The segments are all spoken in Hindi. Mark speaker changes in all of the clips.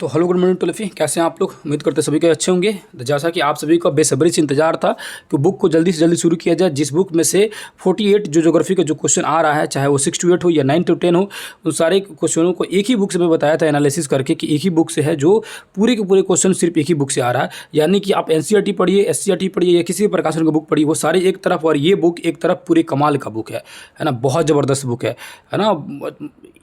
Speaker 1: तो हेलो गुड मॉर्निंग टोलफी, कैसे हैं आप लोग। उम्मीद करते सभी के अच्छे होंगे। तो जैसा कि आप सभी का बेसब्री से इंतजार था कि बुक को जल्दी से जल्दी शुरू किया जाए, जिस बुक में से 48 जो ज्योग्राफी का जो क्वेश्चन आ रहा है, चाहे वो 6 to 8 हो या 9 to 10 हो, उन सारे क्वेश्चनों को एक ही बुक से मैं बताया था एनालिसिस करके कि एक ही बुक से है, जो पूरे के पूरे क्वेश्चन सिर्फ एक ही बुक से आ रहा है। यानी कि आप एनसीईआरटी पढ़िए, एससीईआरटी पढ़िए या किसी भी प्रकाशन का बुक पढ़िए, वो सारे एक तरफ और ये बुक एक तरफ पूरे कमाल का बुक है ना। बहुत ज़बरदस्त बुक है ना।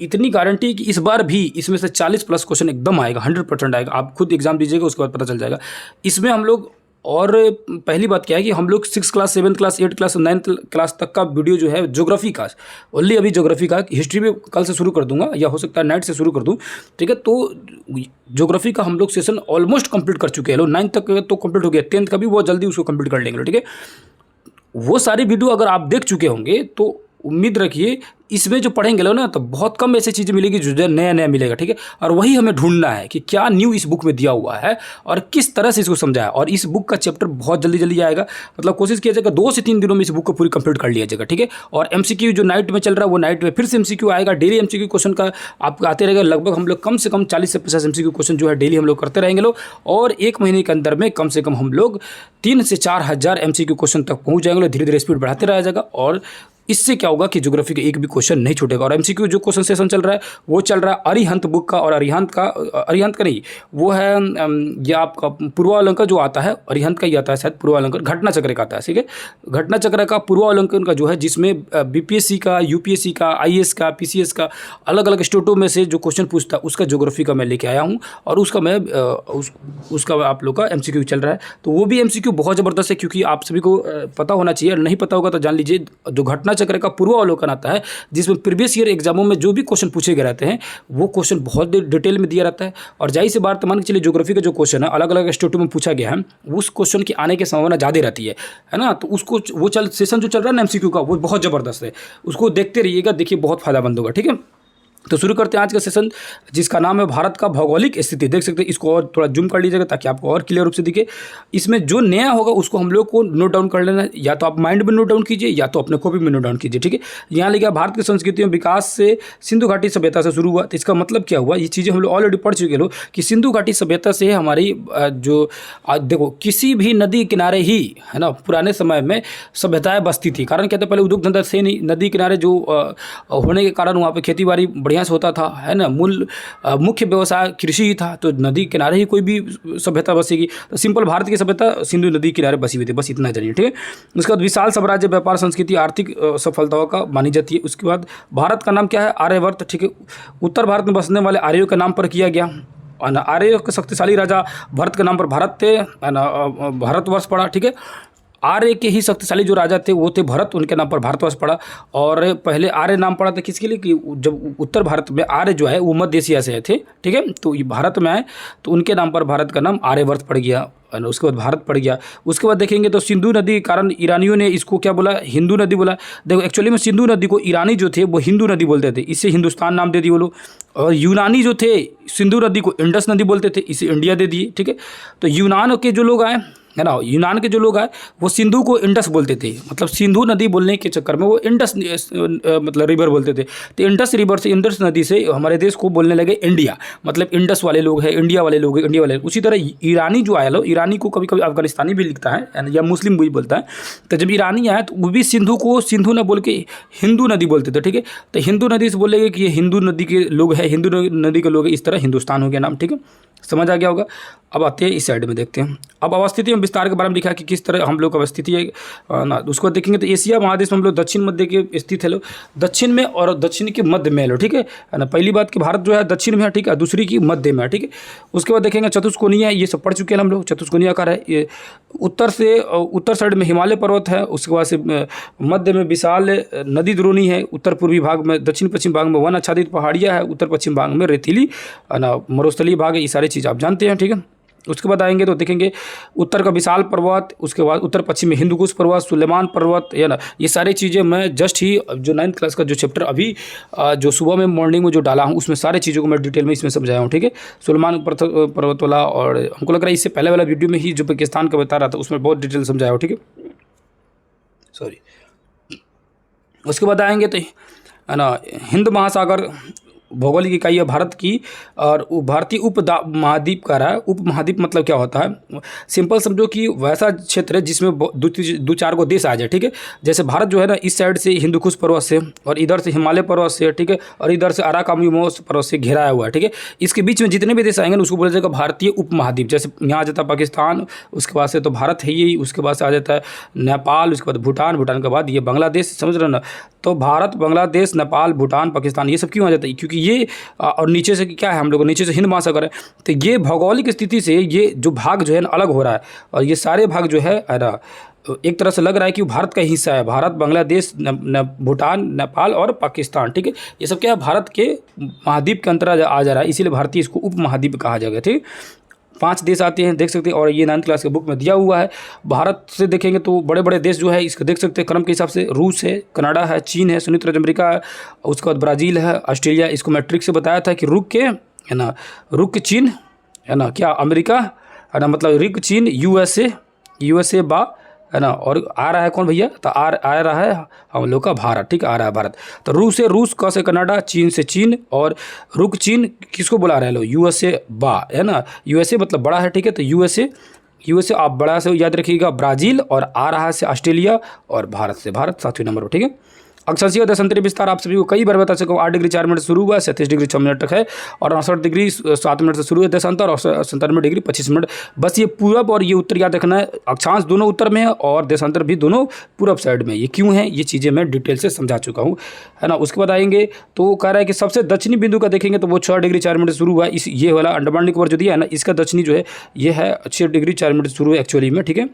Speaker 1: इतनी गारंटी कि इस बार भी इसमें से 40+ क्वेश्चन एकदम आएगा, 100% आएगा। आप खुद एग्जाम दीजिएगा, उसके बाद पता चल जाएगा। इसमें हम लोग, और पहली बात क्या है कि हम लोग 6 क्लास 7 क्लास 8 क्लास 9 क्लास तक का वीडियो जो है ज्योग्राफी का, ओनली अभी ज्योग्राफी का, हिस्ट्री भी कल से शुरू कर दूंगा या हो सकता है नाइट से शुरू कर दूं, ठीक है। तो ज्योग्राफी का हम लोग सेशन ऑलमोस्ट कंप्लीट कर चुके हैं लोग। 9 तक तो कंप्लीट हो गया, 10th का भी बहुत जल्दी उसको कंप्लीट कर लेंगे, ठीक है। वो सारी वीडियो अगर आप देख चुके होंगे तो उम्मीद रखिए इसमें जो पढ़ेंगे लोग ना, तो बहुत कम ऐसी चीज़ें मिलेगी जो नया नया मिलेगा, ठीक है। और वही हमें ढूंढना है कि क्या न्यू इस बुक में दिया हुआ है और किस तरह से इसको समझाया। और इस बुक का चैप्टर बहुत जल्दी जल्दी आएगा, मतलब कोशिश किया जाएगा 2 से 3 दिनों में इस बुक को पूरी कंप्लीट कर लिया जाएगा, ठीक है। और एमसीक्यू जो नाइट में चल रहा है, वो नाइट में फिर से एमसीक्यू आएगा। डेली एमसीक्यू क्वेश्चन का आपको आते रहेगा। लगभग हम लोग कम से कम 40 से 50 एमसीक्यू क्वेश्चन जो है डेली हम लोग करते रहेंगे लोग। और 1 महीने के अंदर में कम से कम हम लोग 3 से 4 हज़ार एमसीक्यू क्वेश्चन तक पहुँच जाएंगे। धीरे धीरे स्पीड बढ़ाते रहा जाएगा और इससे क्या होगा कि ज्योग्राफी का एक भी क्वेश्चन नहीं छूटेगा। और एमसीक्यू जो क्वेश्चन सेशन चल रहा है, वो चल रहा है अरिहंत बुक का। और अरिहंत का नहीं, वो है ये आपका पूर्वावलोकन जो आता है, अरिहंत का ही आता है शायद, पूर्वावलोकन घटना चक्र का आता है, ठीक है। घटना चक्र का पूर्वावलोकन का जो है, जिसमें बीपीएससी का, यूपीएससी का, आईएएस का, पीसीएस का, अलग अलग स्टेटों में से जो क्वेश्चन पूछता है, उसका ज्योग्राफी का मैं लेके आया हूँ। और उसका मैं उसका आप लोग का एमसीक्यू चल रहा है। तो वो भी एमसीक्यू बहुत ज़बरदस्त है, क्योंकि आप सभी को पता होना चाहिए। नहीं पता होगा तो जान लीजिए, जो घटना चक्र का पूर्वावलोकन आता है, जिसमें प्रीवियस ईयर एग्जामों में जो भी क्वेश्चन पूछे गए रहते हैं, वो क्वेश्चन बहुत डिटेल में दिया रहता है। और जाहिर सी बात, मान के चलिए ज्योग्राफी का जो क्वेश्चन है अलग अलग स्टेटों में पूछा गया है, उस क्वेश्चन की आने की संभावना ज़्यादा रहती है ना। तो उसको वो सेशन जो चल रहा है ना एमसीक्यू का, वो बहुत ज़बरदस्त है। उसको देखते रहिएगा, देखिए बहुत फायदेमंद होगा, ठीक है। तो शुरू करते हैं आज का सेशन, जिसका नाम है भारत का भौगोलिक स्थिति। देख सकते हैं, इसको और थोड़ा जूम कर लीजिएगा ताकि आपको और क्लियर रूप से दिखे। इसमें जो नया होगा उसको हम लोग को नोट डाउन कर लेना है, या तो आप माइंड में नोट डाउन कीजिए या तो अपने कॉपी में नोट डाउन कीजिए, ठीक है। यहाँ लिखा भारत की संस्कृति में विकास से सिंधु घाटी सभ्यता से शुरू हुआ। तो इसका मतलब क्या हुआ, ये चीज़ें हम लोग ऑलरेडी पढ़ चुके लोग कि सिंधु घाटी सभ्यता से हमारी जो देखो, किसी भी नदी किनारे ही है ना, पुराने समय में सभ्यताएं बसती थी। कारण क्या था, पहले उद्योग धंधा से नहीं, नदी किनारे जो होने के कारण वहाँ पर खेती बाड़ी बढ़िया से होता था, है ना। मुख्य व्यवसाय कृषि ही था, तो नदी किनारे ही कोई भी सभ्यता बसेगी। तो सिंपल भारत की सभ्यता सिंधु नदी किनारे बसी हुई थी, बस इतना जानिए, ठीक है। उसके बाद विशाल साम्राज्य, व्यापार, संस्कृति, आर्थिक सफलताओं का मानी जाती है। उसके बाद भारत का नाम क्या है, आर्यवर्त, ठीक है। उत्तर भारत में बसने वाले आर्यों के नाम पर किया गया। आर्यों के शक्तिशाली राजा भरत के नाम पर भारत थे, भारतवर्ष पड़ा, ठीक है। आर्य के ही शक्तिशाली जो राजा थे वो थे भरत, उनके नाम पर भारतवर्ष पड़ा। और पहले आर्य नाम पड़ा था किसके लिए, कि जब उत्तर भारत में आर्य जो है वो मध्य एशिया से थे, ठीक है। तो ये भारत में आए तो उनके नाम पर भारत का नाम आर्यवर्त पड़ गया। उसके बाद भारत पड़ गया। उसके बाद देखेंगे तो सिंधु नदी, कारण ईरानियों ने इसको क्या बोला, हिंदू नदी बोला। देखो एक्चुअली में सिंधु नदी को ईरानी जो थे वो हिंदू नदी बोलते थे, इससे हिंदुस्तान नाम दे दिए वो लोग। और यूनानी जो थे सिंधु नदी को इंडस नदी बोलते थे, इसे इंडिया दे दिए, ठीक है। तो यूनान के जो लोग आए, है ना, यूनान के जो लोग आए वो सिंधु को इंडस बोलते थे। मतलब सिंधु नदी बोलने के चक्कर में वो इंडस मतलब रिवर बोलते थे। तो इंडस रिवर से, इंडस नदी से हमारे देश को बोलने लगे इंडिया। मतलब इंडस वाले लोग हैं, इंडिया वाले लोग हैं, इंडिया वाले। उसी तरह ईरानी जो आया लो, ईरानी को कभी कभी अफगानिस्तानी भी लिखता है या मुस्लिम भी बोलता है। तो जब ईरानी आए तो वो भी सिंधु को सिंधु न बोल के हिंदू नदी बोलते थे, ठीक है। तो हिंदू नदी से बोलेंगे कि ये हिंदू नदी के लोग हैं, हिंदू नदी के लोग हैं, इस तरह हिंदुस्तान हो गया नाम, ठीक है। समझ आ गया होगा। अब आते हैं इस साइड में, देखते हैं। अब अवस्थिति में विस्तार के बारे में लिखा है कि किस तरह हम लोग अवस्थिति है ना। उसको देखेंगे तो एशिया महादेश में हम लोग दक्षिण मध्य के स्थित है लोग, दक्षिण में और दक्षिण के मध्य में है लो, ठीक है ना। पहली बात कि भारत जो है दक्षिण में है, ठीक है, दूसरी की मध्य में है, ठीक है। उसके बाद देखेंगे चतुष्कोणीय, ये सब पढ़ चुके हैं हम लोग। चतुष्कोणीय आकार है, ये उत्तर साइड में हिमालय पर्वत है। उसके बाद से मध्य में विशाल नदी द्रोणी है। उत्तर पूर्वी भाग में, दक्षिण पश्चिम भाग में वन आच्छादित पहाड़ियाँ है। उत्तर पश्चिम भाग में रेतीली ना मरुस्थलीय भाग है। ये सारी चीज़ आप जानते हैं, ठीक है। उसके बाद आएंगे तो देखेंगे उत्तर का विशाल पर्वत, उसके बाद उत्तर पश्चिम में हिंदुकुश पर्वत, सुलेमान पर्वत, है ना। ये सारी चीज़ें मैं जस्ट ही जो 9th क्लास का जो चैप्टर अभी जो सुबह में मॉर्निंग में जो डाला हूँ, उसमें सारी चीज़ों को मैं डिटेल में इसमें समझाया हूँ, ठीक है। सुलेमान पर्वत वाला, और हमको लग रहा है इससे पहले वाला वीडियो में ही जो पाकिस्तान का बता रहा था उसमें बहुत डिटेल समझाया हूँ, ठीक है। सॉरी। उसके बाद आएंगे तो है ना हिंद महासागर, भौगोलिक इकाई है भारत की, और भारतीय महाद्वीप का रहा है। उप महाद्वीप मतलब क्या होता है, सिंपल समझो कि वैसा क्षेत्र है जिसमें दो चार को देश आ जाए, ठीक है। जैसे भारत जो है ना, इस साइड से हिंदुकुश पर्वत से, और इधर से हिमालय पर्वत से, ठीक है, और इधर से अराकानयमोस पर्वत से घेराया हुआ है, ठीक है। इसके बीच में जितने भी देश आएंगे ना, उसको बोला जाएगा भारतीय उप महाद्वीप। जैसे यहाँ आ जाता है पाकिस्तान, उसके बाद से तो भारत है यही, उसके बाद से आ जाता है नेपाल, उसके बाद भूटान, भूटान के बाद ये बांग्लादेश, समझ रहे हो ना। तो भारत, बांग्लादेश, नेपाल, भूटान, पाकिस्तान, ये सब क्यों आ जाता है, क्योंकि ये और नीचे से क्या है, हम लोग नीचे से हिंद महासागर है। तो ये भौगोलिक स्थिति से ये जो भाग जो है ना अलग हो रहा है, और ये सारे भाग जो है ना एक तरह से लग रहा है कि भारत का हिस्सा है। भारत, बांग्लादेश, भूटान, नेपाल और पाकिस्तान, ठीक है, ये सब क्या है, भारत के महाद्वीप के अंतर्गत आ जा रहा है, इसीलिए भारतीय इसको उप महाद्वीप कहा जाएगा, ठीक। 5 देश आते हैं, देख सकते हैं, और ये 9th क्लास के बुक में दिया हुआ है। भारत से देखेंगे तो बड़े बड़े देश जो है इसको देख सकते हैं क्रम के हिसाब से, रूस है, कनाडा है, चीन है, संयुक्त राज्य अमेरिका है, उसके बाद ब्राज़ील है, ऑस्ट्रेलिया। इसको मैं ट्रिक से बताया था कि रुक के है ना, रुक के चीन है ना, क्या अमेरिका है ना, मतलब रुक चीन, यूएसए बा है ना, और आ रहा है कौन भैया, तो आ रहा है हम लोग का भारत, ठीक, आ रहा है भारत। तो रूस है रूस, क से कनाडा, चीन से चीन, और रुक चीन किसको बुला रहे हैं लोग, यूएसए बा है ना, यूएसए मतलब बड़ा है, ठीक है। तो यूएसए आप बड़ा से याद रखिएगा, ब्राज़ील, और आ रहा है से ऑस्ट्रेलिया, और भारत से भारत 7वें नंबर पर, ठीक है। अक्षांशीय देशांतरी विस्तार आप सभी को कई बार बता चुका हूँ। 8 डिग्री 4 मिनट से शुरू हुआ है, 37 डिग्री 6 मिनट तक है, और 68 डिग्री 7 मिनट से शुरू है देशांतर, और 97 डिग्री 25 मिनट। बस ये पूरब और ये उत्तर याद रखना है, अक्षांश दोनों उत्तर में है और देशांतर भी दोनों पूरब साइड में। ये क्यों है, ये चीज़ें मैं डिटेल से समझा चुका हूँ, है ना। उसके बाद आएंगे तो कह रहा है कि सबसे दक्षिणी बिंदु का देखेंगे तो वो 6 डिग्री 4 मिनट से शुरू हुआ है। इस ये वाला अंडमान निकोबार जो दिया है ना, इसका दक्षिणी जो है ये है 6 डिग्री 4 मिनट से शुरू है एक्चुअली में, ठीक है,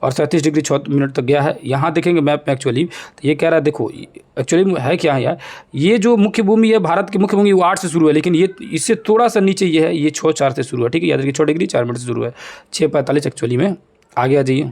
Speaker 1: और 37 डिग्री 6 मिनट तक गया है। यहाँ देखेंगे मैप में एक्चुअली, तो ये कह रहा है देखो एक्चुअली है क्या है यार, ये जो मुख्य भूमि है भारत की मुख्य भूमि वो 8 से शुरू है, लेकिन ये इससे थोड़ा सा नीचे ये है, ये 6-4 से शुरू है, ठीक है, याद रखिए 6 डिग्री 4 मिनट से शुरू है, 6:45 एक्चुअली में। आगे आ जाइए,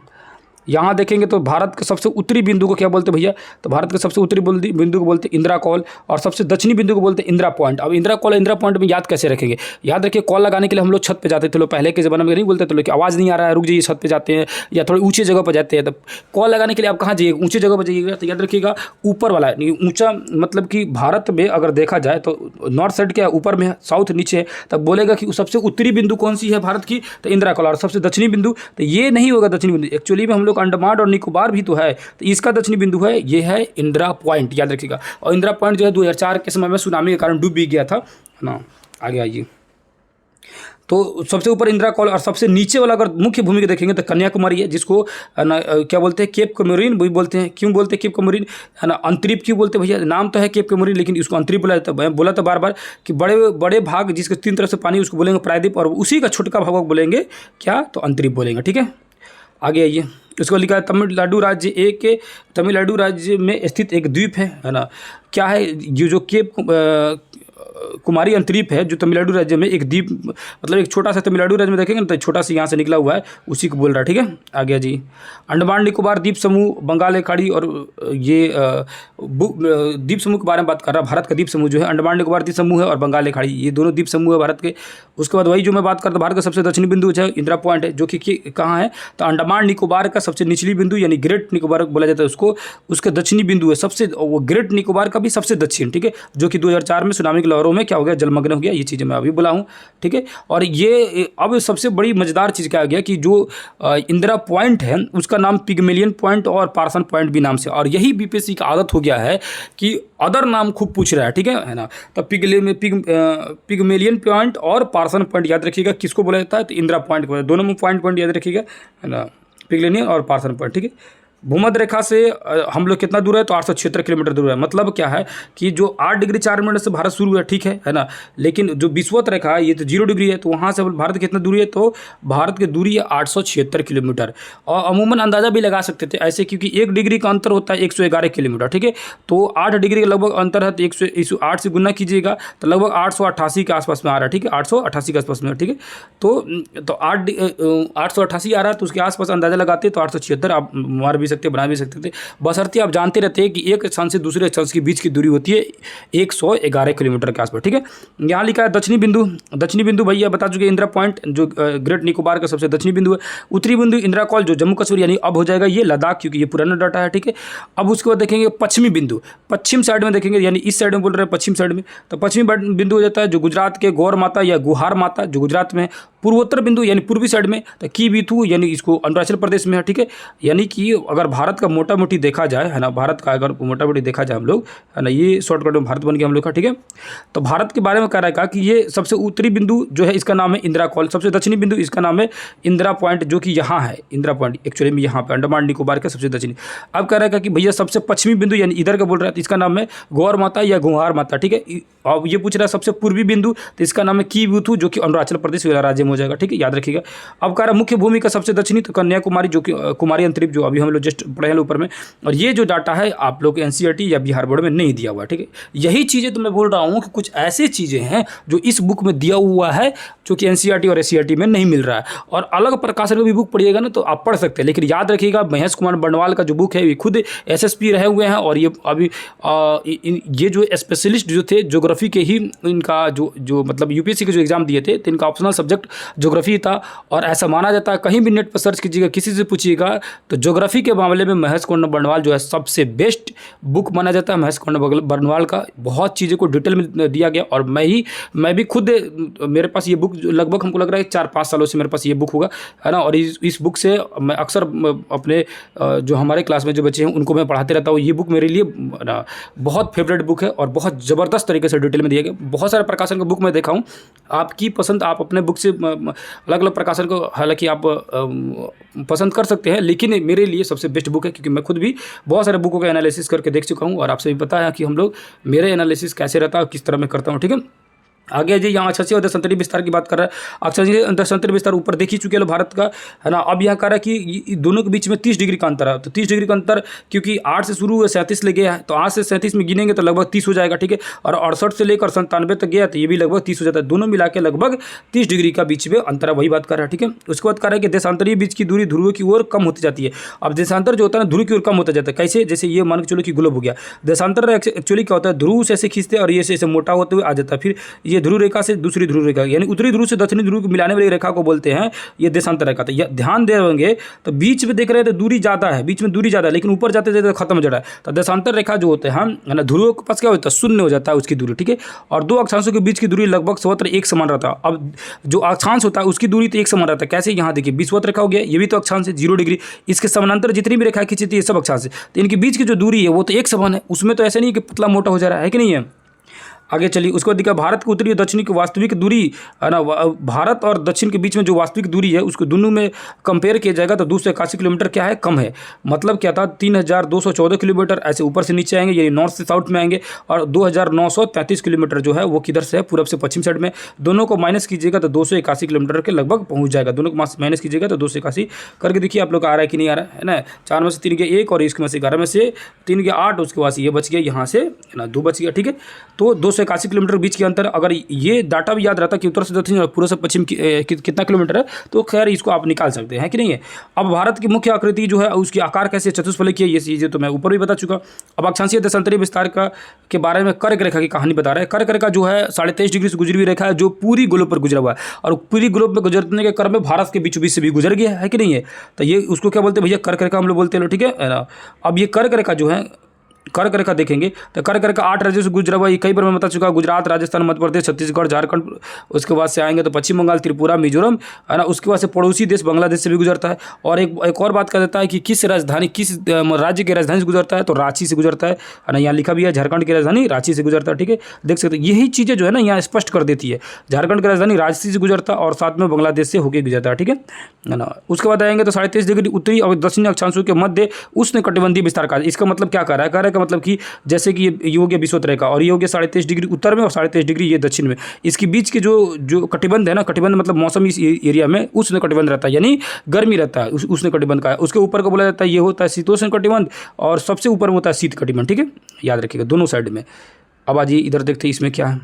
Speaker 1: यहाँ देखेंगे तो भारत के सबसे उत्तरी बिंदु को क्या बोलते हैं भैया, तो भारत के सबसे उत्तरी बिंदु को बोलते हैं इंदिरा कॉल, और सबसे दक्षिणी बिंदु को बोलते हैं इंदिरा पॉइंट। अब इंदिरा कॉल, इंदिरा पॉइंट में याद कैसे रखेंगे, याद रखिए कॉल लगाने के लिए हम लोग छत पे जाते थे, लोग पहले के ज़माने में नहीं बोलते थे लोग कि आवाज़ नहीं आ रहा है रुक जाइए, छत पे जाते हैं या थोड़ी ऊँची जगह पर जाते हैं। तो कॉल लगाने के लिए आप कहाँ जाइए, ऊँची जगह पर जाइएगा, तो याद रखिएगा ऊपर वाला है, ऊँचा मतलब कि भारत में अगर देखा जाए तो नॉर्थ साइड क्या है, ऊपर में है, साउथ नीचे है, तब बोलेगा कि सबसे उत्तरी बिंदु कौन सी है भारत की, तो इंदिरा कॉल। और सबसे दक्षिणी बिंदु, तो ये नहीं होगा दक्षिणी बिंदु, एक्चुअली में हम लोग अंडमान और निकोबार भी तो है, तो इसका दक्षिणी बिंदु है, ये है इंदिरा पॉइंट, याद रखिएगा। और इंदिरा पॉइंट जो है 2004 के समय में सुनामी के कारण डूब भी गया था, है ना। आगे आइए, तो सबसे ऊपर इंदिरा कॉल, और सबसे नीचे वाला अगर मुख्य भूमि को देखेंगे तो कन्याकुमारी है, जिसको क्या बोलते हैं, केप कमोरिन भी बोलते हैं। क्यों बोलते हैं केप कमोरिन, है ना, अंतरिप क्यों बोलते हैं भैया, नाम तो है केप कमोरिन लेकिन इसको अंतरिप बोला जाता है। बोला था बार बार कि बड़े बड़े भाग जिसके 3 तरफ से पानी उसको बोलेंगे प्रायद्वीप, और उसी का छोटका भाग को बोलेंगे क्या, तो अंतरिप बोलेंगे, ठीक है। आगे आइए, उसको लिखा है तमिलनाडु राज्य एक के, तमिलनाडु राज्य में स्थित एक द्वीप है ना, क्या है जो केप कुमारी अंतरीप है, जो तमिलनाडु राज्य में एक द्वीप, मतलब एक छोटा सा तमिलनाडु राज्य में देखेंगे ना तो छोटा सा यहाँ से निकला हुआ है, उसी को बोल रहा है, ठीक है। आगे जी, अंडमान निकोबार द्वीप समूह, बंगाल की खाड़ी, और ये द्वीप समूह के बारे में बात कर रहा है। भारत का द्वीप समूह जो है अंडमान निकोबार द्वीप समूह है, और बंगाल की खाड़ी, ये दोनों द्वीप समूह है भारत के। उसके बाद वही जो मैं बात करता हूँ, भारत का सबसे दक्षिणी बिंदु है इंदिरा पॉइंट है, जो कि कहाँ है, तो अंडमान निकोबार का सबसे निचली बिंदु, यानी ग्रेट निकोबार बोला जाता है उसको, उसका दक्षिणी बिंदु है सबसे, वो ग्रेट निकोबार का भी सबसे दक्षिण, ठीक है, जो कि 2004 में सुनामी की लहरों में क्या हो गया, जलमग्न हो गया। ये चीज़ें मैं अभी बोला हूँ, ठीक है। और ये अब सबसे बड़ी मजेदार चीज़ क्या आ गया कि जो इंदिरा पॉइंट है उसका नाम पिगमेलियन पॉइंट और पार्सन पॉइंट भी नाम से, और यही बीपीएससी का आदत हो गया है कि अदर नाम खूब पूछ रहा है, ठीक है ना। तो पिगमेलियन पॉइंट और पार्सन पॉइंट याद रखिएगा, किसको बोला जाता है, तो इंदिरा पॉइंट को, दोनों में पॉइंट याद रखिएगा, है ना, पिगमेलियन और पार्सन पॉइंट, ठीक है। भूमध्य रेखा से हम लोग कितना दूर है, तो 876 किलोमीटर दूर है। मतलब क्या है कि जो 8 डिग्री 4 मिनट से भारत शुरू है, ठीक है ना, लेकिन जो विषुवत रेखा है ये तो 0 डिग्री है, तो वहाँ से भारत कितना दूरी है, तो भारत की दूरी है 876 किलोमीटर। और अमूमन अंदाज़ा भी लगा सकते थे ऐसे, क्योंकि 1 डिग्री का अंतर होता है 111 किलोमीटर, ठीक है। तो 8 डिग्री का लगभग अंतर है, तो 108 से गुना कीजिएगा तो लगभग 888 के आसपास में आ रहा है, ठीक है, 888 के आसपास में, ठीक है। तो 888 आ रहा है, तो उसके आसपास अंदाज़ा लगाते तो 876 आप मार भी सकते, बना भी सकते थे, बशर्ते आप जानते रहते हैं कि एक स्थान से दूसरे स्थान के बीच की दूरी होती है 111 किलोमीटर के आसपास। ठीक है, यहाँ लिखा है दक्षिणी बिंदु। दक्षिणी बिंदु भैया बता चुके, इंदिरा पॉइंट जो ग्रेट निकोबार का सबसे दक्षिणी बिंदु है। उत्तरी बिंदु इंदिरा कॉल जो जम्मू कश्मीर यानी अब हो जाएगा ये लद्दाख, क्योंकि ये पुराना डाटा है। ठीक है, अब उसके बाद देखेंगे पश्चिमी बिंदु, पश्चिम साइड में देखेंगे, यानी इस साइड में बोल रहे हैं पश्चिम साइड में, तो पश्चिमी बिंदु हो जाता है जो गुजरात के गौर माता या गुहार माता जो गुजरात में है। पूर्वोत्तर बिंदु यानी पूर्वी साइड में तो की बीथू यानी इसको अरुणाचल प्रदेश में है। ठीक है, यानी कि अगर भारत का मोटा मोटी देखा जाए है ना, भारत का अगर मोटा मोटी देखा जाए हम लोग है ना, ये शॉर्टकट में भारत बन गया हम लोग का। ठीक है, तो भारत के बारे में कह रहा है कि ये सबसे उत्तरी बिंदु जो है इसका नाम है इंदिरा कॉल, सबसे दक्षिणी बिंदु इसका नाम है इंदिरा पॉइंट जो कि यहाँ है। इंदिरा पॉइंट एक्चुअली में यहाँ पे अंडमान निकोबार का सबसे दक्षिणी। अब कह रहा है कि भैया सबसे पश्चिमी बिंदु यानी इधर का बोल रहा है तो इसका नाम है गौर माता या गुहार माता। ठीक है, अब ये पूछ रहा है सबसे पूर्वी बिंदु तो इसका नाम है की बीथू जो कि अरुणाचल प्रदेश राज्य में हो जाएगा। ठीक है, याद रखिएगा। अब कह रहा है मुख्य भूमि का सबसे दक्षिणी तो कन्याकुमारी जो कि कुमारी अंतरिक्ष जो अभी हम लोग जस्ट पढ़े हैं ऊपर में, और ये जो डाटा है आप लोग एनसीईआरटी या बिहार बोर्ड में नहीं दिया हुआ है। ठीक है, यही चीज़ें तो मैं बोल रहा हूँ कि कुछ ऐसी चीज़ें हैं जो इस बुक में दिया हुआ है जो कि एनसीईआरटी और एससीईआरटी में नहीं मिल रहा है। और अलग प्रकाशन का भी बुक पढ़िएगा ना तो आप पढ़ सकते हैं, लेकिन याद रखिएगा महेश कुमार बंडवाल का जो बुक है ये खुद एसएसपी रहे हुए हैं, और ये अभी ये जो स्पेशलिस्ट जो थे ज्योग्राफी के ही, इनका जो मतलब यूपीएससी के जो एग्जाम दिए थे तो इनका ऑप्शनल सब्जेक्ट ज्योग्राफी था। और ऐसा माना जाता है, कहीं भी नेट पर सर्च कीजिएगा, किसी से पूछिएगा तो ज्योग्राफी के मामले में महेश कुमार बंडवाल जो है सबसे बेस्ट बुक माना जाता है। महेश कुमार बंडवाल का बहुत चीज़ों को डिटेल में दिया गया, और मैं भी खुद मेरे पास ये बुक लगभग हमको लग रहा है 4-5 सालों से मेरे पास ये बुक होगा है ना। और इस बुक से मैं अक्सर अपने जो हमारे क्लास में जो बच्चे हैं उनको मैं पढ़ाते रहता हूँ। ये बुक मेरे लिए ना बहुत फेवरेट बुक है और बहुत ज़बरदस्त तरीके से डिटेल में दिया गया। बहुत सारे प्रकाशन का बुक मैं देखा हूँ, आपकी पसंद, आप अपने बुक से अलग अलग प्रकाशन को हालांकि आप पसंद कर सकते हैं, लेकिन मेरे लिए सबसे बेस्ट बुक है क्योंकि मैं खुद भी बहुत सारे बुकों का एनालिसिस करके देख चुका हूँ और आपसे भी पता है कि हम लोग मेरे एनालिसिस कैसे रहता है, किस तरह मैं करता हूँ। ठीक है, आगे जी यहाँ अक्षांशीय और देशांतरी विस्तार की बात कर रहा है। अक्षांशीय देशांतरी विस्तार ऊपर देख ही चुके हैं भारत का है ना। अब यहाँ कह रहा है कि दोनों के बीच में 30 डिग्री का अंतर है, तो 30 डिग्री का अंतर क्योंकि 8 से शुरू हुए 37 ले गया है, तो 8 से 37 में गिनेंगे तो लगभग 30 हो जाएगा। ठीक है, और 68 से लेकर 97 तक गया तो ये भी लगभग 30 हो जाता है, दोनों मिला के लगभग 30 डिग्री का बीच में अंतर है, वही बात कर रहा है। ठीक है, उसके बाद कह रहा है कि देशांतरीय बीच की दूरी ध्रुव की ओर कम होती जाती है। अब देशांतर जो होता है ना ध्रुव की ओर कम होता जाता है, कैसे, जैसे ये मान के चलो कि ग्लोब हो गया, देशांतर एक्चुअली क्या होता है, ध्रुव से ऐसे खींचते हैं और ये ऐसे मोटा होते हुए आ जाता है, फिर ये ध्रुव रेखा से दूसरी ध्रुव रेखा यानी उत्तरी ध्रुव से दक्षिणी ध्रुव को मिलाने वाली रेखा को बोलते हैं ये देशांतर रेखा। तो ध्यान दे होंगे तो बीच में देख रहे हैं तो दूरी ज़्यादा है, बीच में दूरी ज़्यादा है, लेकिन ऊपर जाते जाते खत्म हो जा रहा है। तो देशांतर रेखा जो होते हैं है ना, ध्रुवों के पास क्या होता है, शून्य हो जाता है उसकी दूरी। ठीक है, और दो अक्षांशों के बीच की दूरी लगभग सर्वत्र एक समान रहता है। अब जो अक्षांश होता है उसकी दूरी तो एक समान रहता है, कैसे, यहाँ देखिए विषुवत रेखा हो गया, ये भी तो अक्षांश है 0 डिग्री, इसके समानांतर जितनी भी रेखा खींची थी ये सब अक्षांश है, तो इनके बीच की जो दूरी है वो तो एक समान है, उसमें तो ऐसे नहीं कि पतला मोटा हो जा रहा है कि नहीं है। आगे चलिए, उसको बाद दिखा भारत के उत्तरी और दक्षिणी की वास्तविक दूरी है ना, भारत और दक्षिण के बीच में जो वास्तविक दूरी है उसको दोनों में कंपेयर किया जाएगा तो 281 किलोमीटर क्या है, कम है। मतलब क्या था, 3214 किलोमीटर ऐसे ऊपर से नीचे आएंगे, यानी नॉर्थ से साउथ में आएंगे, और 2933 किलोमीटर जो है वो किधर से है, पूरब से पश्चिम साइड में। दोनों को माइनस कीजिएगा तो 281 किलोमीटर के लगभग पहुँच जाएगा, दोनों को माइनस कीजिएगा तो 281 करके देखिए आप लोग आ रहा है कि नहीं आ रहा है ना। 4 में से 3 गया 1 और इसके में से 11 में से 3 गया 8, उसके बाद ये बच गया, यहाँ से ना 2 बच गया। ठीक है, तो 281 किलोमीटर बीच के अंतर, अगर ये डाटा भी याद रहता कि उत्तर से दक्षिण और पूर्व से पश्चिम कितना किलोमीटर है तो खैर इसको आप निकाल सकते हैं कि नहीं है। अब भारत की मुख्य आकृति जो है उसकी आकार कैसे, चतुष्फलकीय, ये चीज़ें तो मैं ऊपर भी बता चुका। अब अक्षांशीय देशांतरीय विस्तार के बारे में कर्क रेखा की कहानी बता रहा है। कर्क रेखा जो है 23.5 डिग्री से गुजरी हुई रेखा है जो पूरी ग्लोब पर गुजरा हुआ है, और पूरी ग्लोब में गुजरने के क्रम में भारत के बीचों बीच से भी गुजर गया है कि नहीं है। तो ये उसको क्या बोलते हैं भैया, कर्क रेखा हम लोग बोलते हैं। ठीक है ना। अब ये कर्क रेखा जो है, कर्क रेखा देखेंगे तो कर्क रेखा 8 राज्यों से गुजरा हुआ, ये कई बार मैं बता चुका, गुजरात, राजस्थान, मध्य प्रदेश, छत्तीसगढ़, झारखंड, उसके बाद से आएंगे तो पश्चिम बंगाल, त्रिपुरा, मिजोरम है ना, उसके बाद से पड़ोसी देश बांग्लादेश से भी गुजरता है। और एक और बात कर देता है कि किस राज्य की राजधानी से गुजरता है तो रांची से गुजरता है ना, यहाँ लिखा भी है झारखंड की राजधानी रांची से गुजरता है। ठीक है, देख सकते हैं यही चीज़ें जो है ना यहाँ स्पष्ट कर देती है, झारखंड की राजधानी रांची से गुजरता है और साथ में बांग्लादेश से होकर गुजरता है। ठीक है ना। उसके बाद आएंगे तो 23.5 डिग्री उत्तरी और दक्षिणी अक्षांशों के मध्य उष्णकटिबंधीय विस्तार का, इसका मतलब क्या कर रहा है, कह रहा है का मतलब कि जैसे कि ये हो गया विषुवत रेखा और ये हो गया 23.5 डिग्री उत्तर में और 23.5 डिग्री ये दक्षिण में, इसके बीच के जो कटिबंध है ना, कटिबंध मतलब मौसम इस एरिया में उष्ण कटिबंध रहता है, यानी गर्मी रहता है उष्ण कटिबंध का। उसके ऊपर को बोला जाता है ये होता है शीतोष्ण कटिबंध और सबसे ऊपर में होता है शीत कटिबंध। ठीक है, याद रखिएगा दोनों साइड में। अब आज इधर देखते हैं इसमें क्या है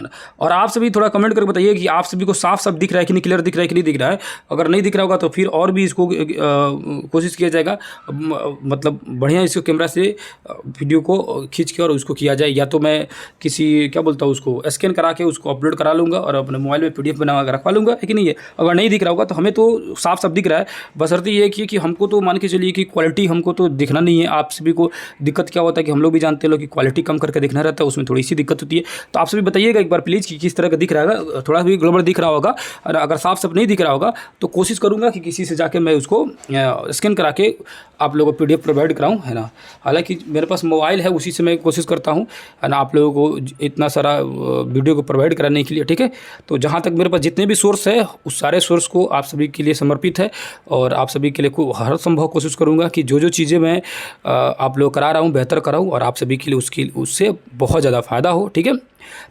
Speaker 1: है ना। और आप सभी थोड़ा कमेंट करके बताइए कि आप सभी को साफ साफ दिख रहा है कि नहीं, क्लियर दिख रहा है कि नहीं दिख रहा है। अगर नहीं दिख रहा होगा तो फिर और भी इसको कोशिश किया जाएगा, मतलब बढ़िया इसको कैमरा से वीडियो को खींच के और उसको किया जाए, या तो मैं किसी क्या बोलता हूँ उसको स्कैन करा के उसको अपलोड करा लूँगा और अपने मोबाइल में PDF बना के रखवा लूँगा, है कि नहीं है। अगर नहीं दिख रहा होगा तो हमें तो साफ साफ दिख रहा है, बशर्ते ये कि हमको तो मान के चलिए कि क्वालिटी हमको तो दिखना नहीं है। आप सभी को दिक्कत क्या होता है कि हम लोग भी जानते हैं लोग कि क्वालिटी कम करके दिखना रहता है, उसमें थोड़ी सी दिक्कत होती है। तो आप सभी बताइएगा एक बार प्लीज़ कि किस तरह का दिख रहा है। थोड़ा भी गड़बड़ दिख रहा होगा और अगर साफ साफ नहीं दिख रहा होगा तो कोशिश करूँगा कि किसी से जाके मैं उसको स्कैन करा के आप लोगों को PDF प्रोवाइड कराऊँ, है ना। हालांकि मेरे पास मोबाइल है, उसी से मैं कोशिश करता हूँ, है ना, आप लोगों को इतना सारा वीडियो को प्रोवाइड कराने के लिए, ठीक है। तो जहाँ तक मेरे पास जितने भी सोर्स है उस सारे सोर्स को आप सभी के लिए समर्पित है और आप सभी के लिए हर संभव कोशिश करूँगा कि जो चीज़ें मैं आप लोग करा रहा हूँ बेहतर कराऊँ और आप सभी के लिए उससे बहुत ज़्यादा फ़ायदा हो, ठीक है।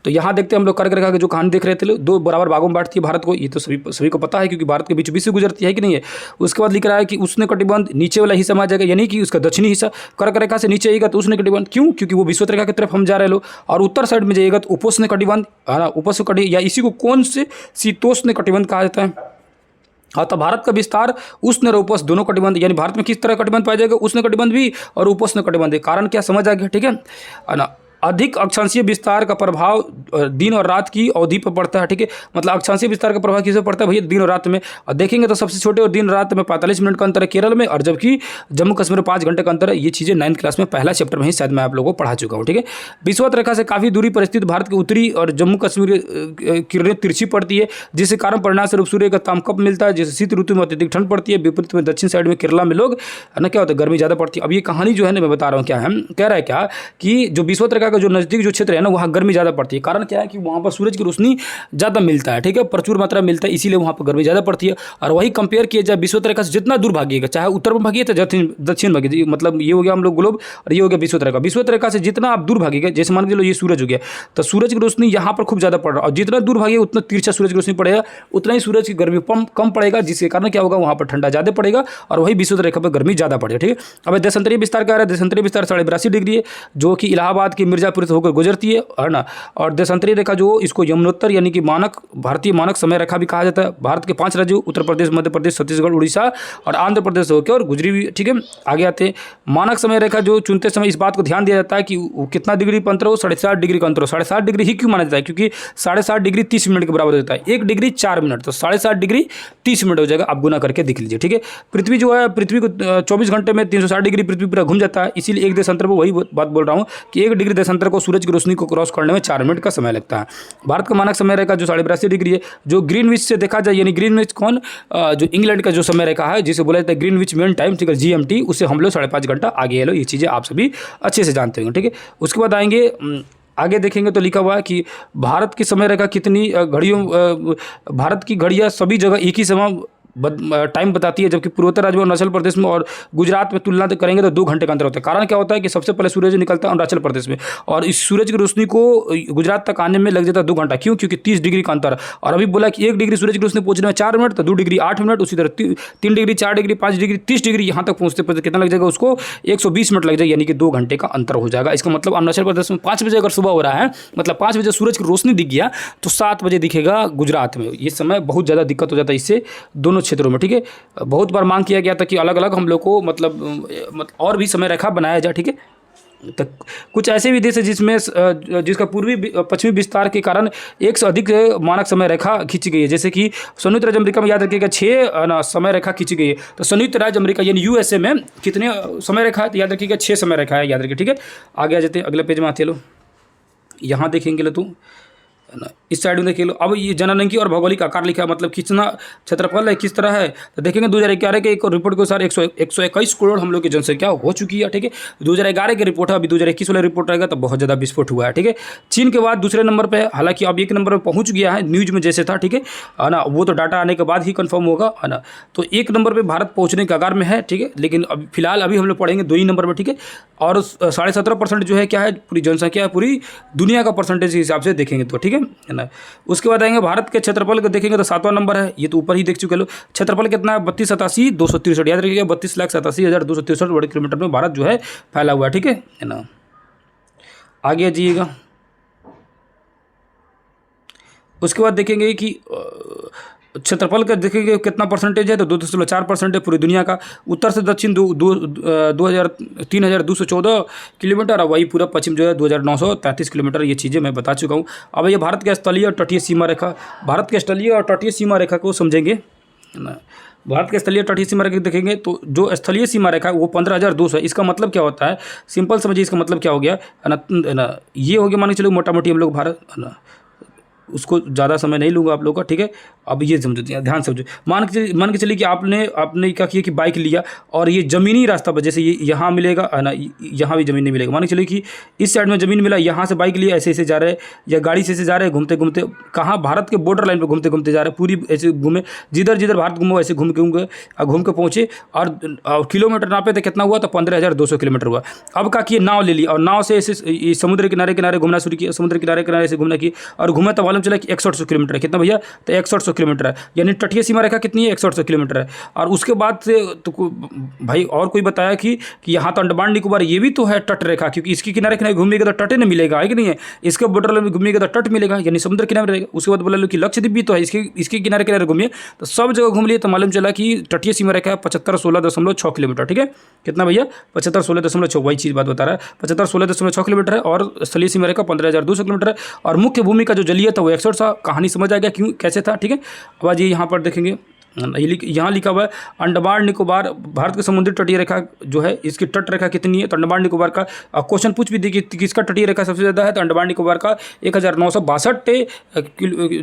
Speaker 1: तो यहाँ देखते हैं हम लोग कर्क रेखा के जो कहानी देख रहे थे, 2 बराबर भागों में बांटती है भारत को, ये तो सभी को पता है क्योंकि भारत के बीच से गुजरती है कि नहीं है। उसके बाद लिख रहा है कि उष्ण कटिबंध नीचे वाला हिस्सा में आ जाएगा, यानी कि उसका दक्षिणी हिस्सा कर्क रेखा से नीचे आएगा तो उष्ण कटिबंध। क्यों? क्योंकि वो विषुवत रेखा की तरफ हम जा रहे लोग, और उत्तर साइड में जाइएगा तो उपोष्ण कटिबंध, है ना, उपोष्ण कटिबंध, या इसी को कौन से शीतोष्ण कटिबंध कहा जाता है। हाँ, तो भारत का विस्तार उष्ण और उपोष्ण दोनों कटिबंध, यानी भारत में किस तरह कटिबंध पाया जाएगा, उष्ण कटिबंध भी और उपोष्ण कटिबंध। कारण क्या समझ आ गया, ठीक है ना। अधिक अक्षांशीय विस्तार का प्रभाव दिन और रात की अवधि पर पड़ता है, ठीक है। मतलब अक्षांशीय विस्तार का प्रभाव किसे पड़ता है भैया, दिन और रात में। और देखेंगे तो सबसे छोटे और दिन रात में 45 मिनट का अंतर है केरल में, और जबकि जम्मू कश्मीर में 5 घंटे का अंतर है। ये चीज़ें 9th क्लास में पहला चैप्टर में ही शायद मैं आप लोगों को पढ़ा चुका हूँ, ठीक है। विषुवत रेखा से काफ़ी दूरी पर स्थित भारत के उत्तरी और जम्मू कश्मीर किरणें तिरछी पड़ती है, जिसके कारण परिणाम स्वरूप सूर्य का तापकप मिलता है, जैसे शीत ऋतु में अत्यधिक ठंड पड़ती है। विपरीत में दक्षिण साइड में केरला में लोग है ना क्या होता है, गर्मी ज़्यादा पड़ती है। अब ये कहानी जो है ना मैं बता रहा हूँ क्या है, कह रहा है क्या कि जो विषुवत रेखा का जो नज़दीक जो है ना वहाँ गर्मी ज़्यादा पड़ती है। कारण क्या है कि वहाँ पर सूरज की रोशनी ज़्यादा मिलता है, ठीक है, प्रचुर मात्रा मिलता है, इसीलिए वहाँ पर गर्मी ज़्यादा पड़ती है। और वही कंपेयर किया जाए विषुवत रेखा से जितना दूर भागिएगा, चाहे उत्तर में भागिए चाहे दक्षिण भागिए, मतलब ये हो गया हम लोग ग्लोब और ये हो गया विषुवत रेखा। विषुवत रेखा से जितना आप दूर भागिएगा, जैसे मान के चलो ये सूरज हो गया, तो सूरज की रोशनी यहाँ पर खूब ज़्यादा पड़ रहा है, और जितना दूर भागिएगा उतना तिरछा सूरज की रोशनी पड़ेगा, उतना ही सूरज की गर्मी कम पड़ेगा, जिसके कारण क्या होगा वहाँ पर ठंडा ज़्यादा पड़ेगा और वही विषुवत रेखा पर गर्मी ज़्यादा पड़ेगा, ठीक है। अब देशांतरीय विस्तार क्या है, देशांतरीय विस्तार 82.5 डिग्री है, जो कि इलाहाबाद की मिर्जापुर से होकर गुजरती है ना। और देशांतरीय रेखा जो इसको यमुनोत्तर यानी कि भारतीय मानक समय रेखा भी कहा जाता है। भारत के 5 राज्यों उत्तर प्रदेश, मध्य प्रदेश, छत्तीसगढ़, उड़ीसा और आंध्र प्रदेश होकर और गुजरी हुई, ठीक है। आगे आते हैं मानक समय रेखा जो चुनते समय इस बात को ध्यान दिया जाता है कि कितना डिग्री का अंतर हो, 7.5 डिग्री का अंतर हो। 7.5 डिग्री ही क्यों माना जाता है, क्योंकि 7.5 डिग्री 30 मिनट के बराबर होता है। 1 डिग्री 4 मिनट, तो 7.5 डिग्री 30 मिनट हो जाएगा। आप गुना करके देख लीजिए, ठीक है। पृथ्वी जो है, पृथ्वी को 24 घंटे में 360 डिग्री पृथ्वी पूरा घूम जाता है, इसीलिए एक देशांतर पर वही बात बोल रहा हूँ कि 1 डिग्री देशांतर को सूरज की रोशनी को क्रॉस करने में 4 मिनट का समय लगता है। भारत का मानक समय रेखा जो 82.5 डिग्री है, जो ग्रीनविच से देखा जाए, यानी ग्रीनविच कौन, जो इंग्लैंड का जो समय रेखा है जिसे बोला जाता है ग्रीनविच मीन टाइम, ठीक है, GMT, उससे हम लोग 5.5 घंटा आगे है लो। ये चीज़ें आप सभी अच्छे से जानते होंगे, ठीक है। उसके बाद आएंगे आगे देखेंगे तो लिखा हुआ है कि भारत की समय रेखा कितनी घड़ियों, भारत की घड़ियाँ सभी जगह एक ही समय टाइम बताती है, जबकि पूर्वोत्तर राज्य में अरुणाचल प्रदेश में और गुजरात में तुलना करेंगे तो 2 घंटे का अंतर होता है। कारण क्या होता है कि सबसे पहले सूरज निकलता है अरुणाचल प्रदेश में, और इस सूरज की रोशनी को गुजरात तक आने में लग जाता है 2 घंटा। क्यों? क्योंकि 30 डिग्री का अंतर। और अभी बोला कि 1 डिग्री सूरज की रोशनी पहुंचने में 4 मिनट, तो 2 डिग्री 8 मिनट, उसी तरह 3 डिग्री 4 डिग्री 5 डिग्री 30 डिग्री यहाँ तक पहुँचते कितना लग जाएगा, उसको 120 मिनट लग जाएगा, यानी कि 2 घंटे का अंतर हो जाएगा। इसका मतलब अरुणाचल प्रदेश में 5 बजे अगर सुबह हो रहा है, मतलब 5 बजे सूरज की रोशनी दिख गया तो 7 बजे दिखेगा गुजरात में। ये समय बहुत ज़्यादा दिक्कत हो जाता है इससे दोनों क्षेत्रों में, ठीक है। बहुत बार मांग किया गया था कि अलग अलग हम लोग को मतलब और भी समय रेखा बनाया जाए, ठीक है। तो कुछ ऐसे भी देश है जिसका पूर्वी पश्चिमी विस्तार के कारण एक से अधिक मानक समय रेखा खींची गई है, जैसे कि संयुक्त राज्य अमेरिका में याद रखिएगा 6 समय रेखा खींची गई है। तो संयुक्त राज्य अमेरिका यानी USA में कितने समय रेखा है, तो याद रखिएगा 6 समय रेखा है, याद रखिए, ठीक है। आगे आ जाते हैं, अगले पेज में आते लो, यहाँ देखेंगे लो तुम है ना, इस साइड में देखिए लो। अब ये जननांकी और भौगोलिक आकार लिखा है, मतलब कितना क्षेत्रफल है, किस तरह है, तो देखेंगे 2011 के एक रिपोर्ट के अनुसार 121 करोड़ हम लोग की जनसंख्या हो चुकी है, ठीक है। 2011 की रिपोर्ट है, अभी 2021 वाला रिपोर्ट रहेगा तो बहुत ज़्यादा विस्फोट हुआ है, ठीक है। चीन के बाद दूसरे नंबर पर है, हालांकि अब 1 नंबर पर पहुँच गया है, न्यूज में जैसे था, ठीक है ना, वो तो डाटा आने के बाद ही कन्फर्म होगा, है ना। तो 1 नंबर पर भारत पहुँचने के आगार में है, ठीक है, लेकिन अब फिलहाल अभी हम लोग पढ़ेंगे 2 ही नंबर पर, ठीक है। और 17.5% जो है क्या है, पूरी जनसंख्या पूरी दुनिया का परसेंटेज के हिसाब से देखेंगे तो, ठीक है ना। उसके बाद आएंगे भारत के क्षेत्रफल को देखेंगे तो 7वां नंबर है, ये तो ऊपर ही देख चुके लो। क्षेत्रफल कितना है, 32,87,263, याद रखिएगा 32,87,263 वर्ग किलोमीटर में भारत जो है फैला हुआ है, ठीक है ना। आगे जाइएगा, उसके बाद देखेंगे कि क्षेत्रफल का देखेंगे कितना परसेंटेज है, तो 2.4% है पूरी दुनिया का। उत्तर से दक्षिण 3,214 किलोमीटर, और वही पूरा पश्चिम जो है 2,933 किलोमीटर। ये चीज़ें मैं बता चुका हूँ। अब ये भारत के स्थलीय और तटीय सीमा रेखा, भारत के स्थलीय और तटीय सीमा रेखा को समझेंगे ना। भारत के स्थलीय तटीय सीमा रेखा देखेंगे तो जो स्थलीय सीमा रेखा है वो 15,200 है। इसका मतलब क्या होता है, सिंपल समझिए, इसका मतलब क्या हो गया है ना, ये हो गया मान के चलो मोटा मोटी हम लोग भारत है ना, उसको ज़्यादा समय नहीं लूँगा आप लोगों का, ठीक है। अब ये समझो, ध्यान समझो, मान के चलिए कि आपने क्या किया कि बाइक लिया और ये ज़मीनी रास्ता पर, जैसे ये यहाँ मिलेगा है ना, यहाँ भी ज़मीन नहीं मिलेगा। मान के चलिए कि इस साइड में ज़मीन मिला, यहाँ से बाइक लिया, ऐसे ऐसे जा रहे हैं, या गाड़ी से ऐसे जा रहे हैं, घूमते घूमते कहाँ, भारत के बॉर्डर लाइन पर घूमते घूमते जा रहे हैं, पूरी ऐसे घूमे, जिधर जिधर भारत घूमो ऐसे घूम के पहुँचे, और किलोमीटर नापे तो कितना हुआ, तो 15,200 किलोमीटर हुआ। अब क्या किए, नाव ले लिया और नाव से ऐसे समुद्र किनारे किनारे घूमना शुरू किया, समुद्र किनारे किनारे से घूमना किया, और घूमे तो मालूम चला कि 6100 किलोमीटर है। कितना भैया, तो 6100 किलोमीटर है। यानी तटीय सीमा रेखा कितनी है, 6100 किलोमीटर है। और उसके बाद से तो भाई और कोई बताया कि यहाँ तो अंडमान निकोबार ये भी तो है तट रेखा, क्योंकि इसके किनारे किनारे घूमेगा तो तट नहीं मिलेगा, है कि नहीं है, इसके बॉर्डर में घूमेगा तो तट मिलेगा, यानी समुद्र किनारे रहेगा। उसके बाद बोला लो कि लक्षद्वीप भी तो है, इसके किनारे किनारे घूमिए, तो सब जगह घूम लिए, तो मालूम चला कि तटीय सीमा रेखा है 7516.6 किलोमीटर। ठीक है, कितना भैया, 7516.6, वही चीज़ बात बता रहा है, 7516.6 किलोमीटर है। और स्थलीय सीमा रेखा 15,200 किलोमीटर है। और मुख्य भूमि का जो जलीय था वो 6100। कहानी समझ आ गया क्यों कैसे था, ठीक है। अब आज ये यहाँ पर देखेंगे, यहाँ लिखा हुआ है अंडमान निकोबार, भारत की समुद्री तटीय रेखा जो है, इसकी तट रेखा कितनी है, तो अंडमान निकोबार का क्वेश्चन पूछ भी दी कि किसका तटीय रेखा सबसे ज़्यादा है, तो अंडमान निकोबार का 1962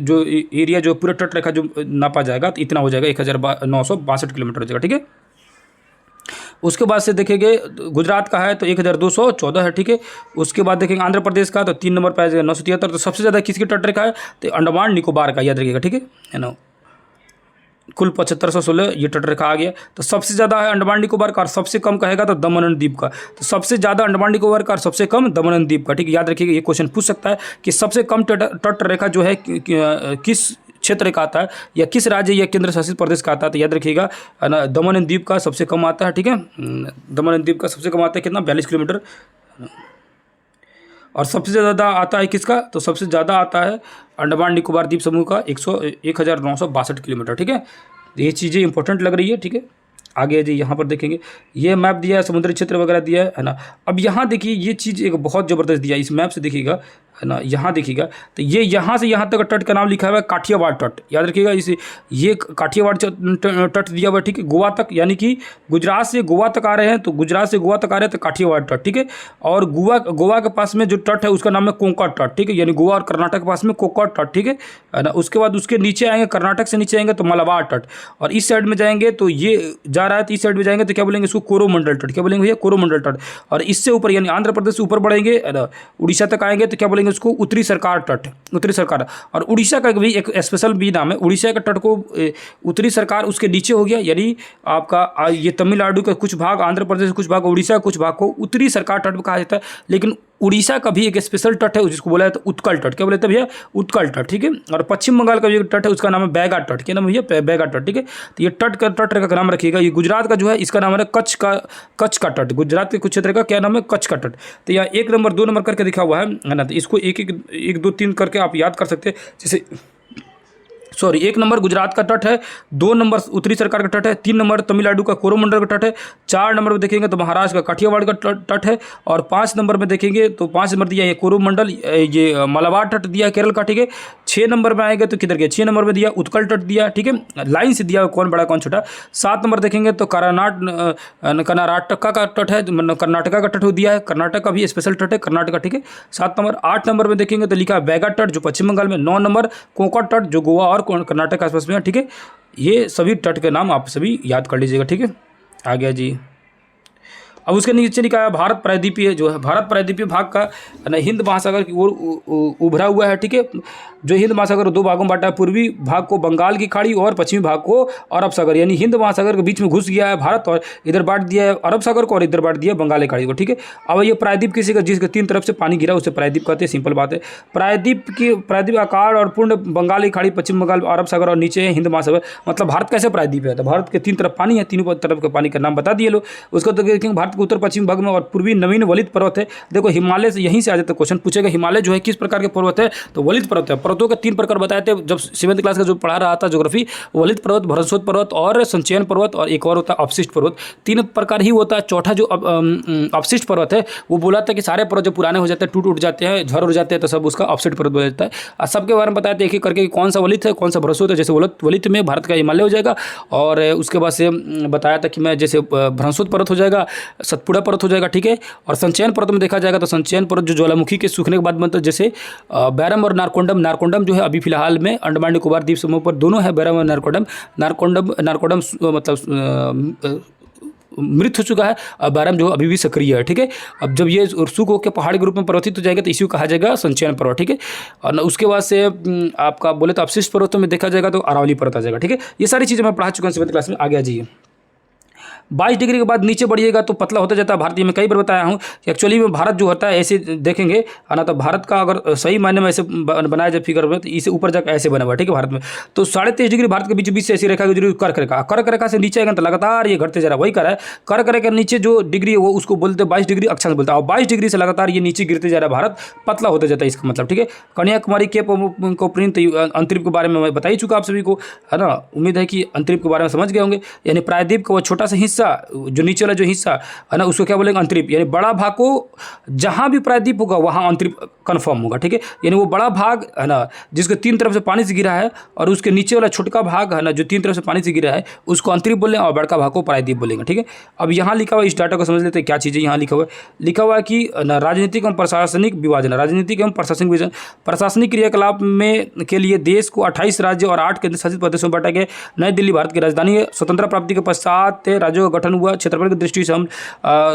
Speaker 1: जो एरिया, जो पूरा तट रेखा जो नापा जाएगा, तो इतना हो जाएगा, 1962 किलोमीटर हो जाएगा, ठीक है। उसके बाद से देखेंगे गुजरात का है तो 1214 है, ठीक है। उसके बाद देखेंगे आंध्र प्रदेश का, तो 3 नंबर पर आ जाएगा 973। तो सबसे ज़्यादा किसकी तट रेखा है, तो अंडमान निकोबार का, याद रखिएगा, ठीक है ना। कुल 7516 ये तट रेखा आ गया। तो सबसे ज़्यादा है अंडमान निकोबार का, और सबसे कम कहेगा तो दमन एंड दीव का। तो सबसे ज़्यादा अंडमान निकोबार का और सबसे कम दमन एंड दीव का, ठीक है। याद रखिएगा, ये क्वेश्चन पूछ सकता है कि सबसे कम तट रेखा जो है किस क्षेत्र का आता है, या किस राज्य या केंद्र शासित प्रदेश का आता है। तो याद रखिएगा ना, दमन एंड दीव का सबसे कम आता है, ठीक है। दमन एंड दीव का सबसे कम आता है कितना, 42 किलोमीटर। और सबसे ज़्यादा आता है किसका, तो सबसे ज़्यादा आता है अंडमान निकोबार द्वीप समूह का, 1962 किलोमीटर, ठीक है। ये चीज़ें इंपॉर्टेंट लग रही है, ठीक है। आगे जी यहाँ पर देखेंगे, ये मैप दिया है, समुद्री क्षेत्र वगैरह दिया है ना। अब यहाँ देखिए, ये चीज़ एक बहुत ज़बरदस्त दिया है, इस मैप से देखिएगा है ना, यहाँ देखिएगा, तो ये यहाँ से यहाँ तक तट का नाम लिखा हुआ है काठियावाड़ तट, याद रखिएगा। इसे ये काठियावाड़ तट दिया हुआ है, ठीक है। गोवा तक, यानी कि गुजरात से गोवा तक आ रहे हैं, तो गुजरात से गोवा तक आ रहे हैं तो काठियावाड़ तट, ठीक है। और गोवा के पास में जो तट है उसका नाम है कोंकण तट, ठीक है। यानी गोवा और कर्नाटक के पास में कोंकण तट, ठीक है ना। उसके बाद उसके नीचे आएंगे, कर्नाटक से नीचे आएंगे तो मलाबार तट, और इस साइड में जाएंगे तो ये जा रहा है, तो इस साइड में जाएंगे तो क्या बोलेंगे इसको, कोरोमंडल तट, क्या बोलेंगे भैया, कोरोमंडल तट। और इससे ऊपर यानी आंध्र प्रदेश से ऊपर बढ़ेंगे, उड़ीसा तक आएंगे तो क्या बोलेंगे उसको, उत्तरी सरकार तट, उत्तरी सरकार। और उड़ीसा का भी एक स्पेशल भी नाम है, उड़ीसा का तट को उत्तरी सरकार उसके नीचे हो गया, यानी आपका ये तमिलनाडु का कुछ भाग, आंध्र प्रदेश कुछ भाग, उड़ीसा कुछ भाग को उत्तरी सरकार तट कहा जाता है। लेकिन उड़ीसा का भी एक स्पेशल तट है जिसको बोला जाता है उत्कल तट, क्या बोलते हैं भैया, उत्कल तट, ठीक है। और पश्चिम बंगाल का भी एक तट है, उसका नाम है बैगा तट, क्या नाम है भैया, बैगा तट, ठीक है। तो ये तट का नाम रखिएगा। ये गुजरात का जो है इसका नाम है कच्छ का तट, गुजरात के कुछ क्षेत्र का क्या नाम है, कच्छ का तट। तो यहाँ 1 नंबर 2 नंबर करके लिखा हुआ है ना, तो इसको 1 2 3 करके आप याद कर सकते हैं। जैसे 1 नंबर गुजरात का तट है, 2 नंबर उत्तरी सरकार का तट है, 3 नंबर तमिलनाडु का कोरोमंडल का तट है, 4 नंबर में देखेंगे तो महाराष्ट्र का काठियावाड़ का तट है, और 5 नंबर में देखेंगे तो 5 नंबर दिया ये कोरोमंडल, ये मलाबार तट दिया केरल का, ठीक है। 6 नंबर में आएंगे तो किधर गया, 6 नंबर में दिया उत्कल तट दिया, ठीक है, लाइन से दिया कौन बड़ा कौन छोटा। 7 नंबर देखेंगे तो कर्नाटका का तट है, कर्नाटका का तट दिया है, कर्नाटक का भी स्पेशल तट है कर्नाटका, ठीक है। 7 नंबर। 8 नंबर में देखेंगे तो लिखा है बैगा तट जो पश्चिम बंगाल में, 9 नंबर कोंकण तट जो गोवा और कर्नाटक के आसपास में है, ठीक है। ये सभी तट के नाम आप सभी याद कर लीजिएगा, ठीक है। आ गया जी। अब उसके नीचे लिखा है भारत प्रायद्वीपीय, जो है भारत प्रायद्वीपीय भाग का हिंद महासागर की ओर उभरा हुआ है, ठीक है। जो हिंद महासागर 2 भागों में बांटा है, पूर्वी भाग को बंगाल की खाड़ी और पश्चिमी भाग को अरब सागर, यानी हिंद महासागर के बीच में घुस गया है भारत, और इधर बांट दिया है अरब सागर को और इधर बांट दिया बंगाल की खाड़ी को, ठीक है। अब ये प्रायद्वीप किसी का जिसके 3 तरफ से पानी गिरा उसे प्रायद्वीप कहते हैं, सिंपल बात है। प्रायद्वीप आकार और पूर्ण बंगाल की खाड़ी, पश्चिम बंगाल, अरब सागर और नीचे है हिंद महासागर। मतलब भारत कैसे प्रायद्वीप है, तो भारत के 3 तरफ पानी है, तीनों तरफ के पानी का नाम बता दिए लोग। उसको तो देखेंगे भारत के उत्तर पश्चिम भाग में और पूर्वी नवीन वलित पर्वत है। देखो हिमालय से यहीं से आ जाता है क्वेश्चन पूछेगा, हिमालय जो है किस प्रकार के पर्वत है, तो वलित पर्वत है। पर्वतों के 3 प्रकार बताए थे जब 7th क्लास का जो पढ़ा रहा था ज्योग्राफी, वलित पर्वत, भरसोत पर्वत और संचयन पर्वत, और एक और होता है अवशिष्ट पर्वत। 3 प्रकार ही होता है। चौथा जो अवशिष्ट पर्वत है वो बोला था कि सारे पर्वत जो पुराने हो जाते हैं, टूट जाते हैं, झड़ उड़ जाते हैं, तो सब उसका अवशिष्ट पर्वत बोला जाता है। और सबके बारे में बताया था एक एक करके कौन सा वलित है, कौन सा भरसोत है। जैसे वलित में भारत का हिमालय हो जाएगा, और उसके बाद से बताया था कि मैं जैसे भ्रंशोत पर्वत हो जाएगा, सतपुड़ा पर्वत हो जाएगा, ठीक है। और संचयन पर्वत में देखा जाएगा तो संचयन पर्वत जो ज्वालामुखी के सूखने के बाद बनता है, जैसे बैरम और नारकोंडम जो है अभी फिलहाल में अंडमान निकोबार द्वीप समूह पर दोनों है, बैरम और नारकोंडम मतलब मृत हो चुका है, और बैरम जो अभी भी सक्रिय है, ठीक है। अब जब ये सूख होकर पहाड़ी के रूप में परिवर्तित हो जाएगा तो इसी को कहा जाएगा संचयन पर्वत, ठीक है। और उसके बाद से आपका बोले तो अवशिष्ट पर्वतों में देखा जाएगा तो अरावली पर्वत आ जाएगा, ठीक है। ये सारी चीज़ें मैं पढ़ा चुका हूँ 7th क्लास में। आगे आ जाइए। 22 डिग्री के बाद नीचे बढ़िएगा तो पतला होता जाता है भारत। मैं कई बार बताया हूँ कि एक्चुअली में भारत जो होता है ऐसे देखेंगे है ना, तो भारत का अगर सही मायने में ऐसे बनाया जाए फिगर में तो इसे ऊपर जाकर ऐसे बना हुआ, ठीक है। भारत में तो 23.5 डिग्री भारत के बीच बीच से ऐसी रेखा जरूर कर्क रेखा से नीचे आएगा तो लगातार ये घटते जा रहा है, वही कर रहा है। कर्क रेखा के नीचे जो डिग्री है वो उसको बोलते हैं 22 डिग्री अक्षांश बोलता है, और 22 डिग्री से लगातार ये नीचे गिरते जा रहा है, भारत पतला होता जाता है, इसका मतलब, ठीक है। कन्याकुमारी केप कोपरिन अंतरिप के बारे में मैं बता ही चुका आप सभी को, है ना। उम्मीद है कि अंतरिप के बारे में समझ गए होंगे। यानी प्रायद्वीप का वो छोटा सा हिस्सा जो नीचे वाला जो हिस्सा है ना उसको क्या बोलेंगे, अंतरिप। यानी बड़ा भाग को जहां भी प्रायद्वीप होगा वहां अंतरिप कन्फर्म होगा, ठीक है। यानी वो बड़ा भाग है ना जिसके 3 तरफ से पानी से गिरा है, और उसके नीचे वाला छोटका भाग है ना जो 3 तरफ से पानी से गिरा है उसको अंतरिप बोलेंगे, और बड़का भाग को प्रायद्वीप बोलेंगे, ठीक है। अब यहाँ लिखा हुआ इस डाटा को समझ लेते हैं क्या चीज़ है। यहाँ लिखा हुआ है कि राजनीतिक एवं प्रशासनिक विभाजन, राजनीतिक एवं प्रशासनिक विभाजन, प्रशासनिक क्रियाकलाप में के लिए देश को 28 राज्य और 8 केंद्र शासित प्रदेशों में बांटा गया। नई दिल्ली भारत की राजधानी है। स्वतंत्रता प्राप्ति के पश्चात राज्यों का गठन हुआ। क्षेत्रफल की दृष्टि से हम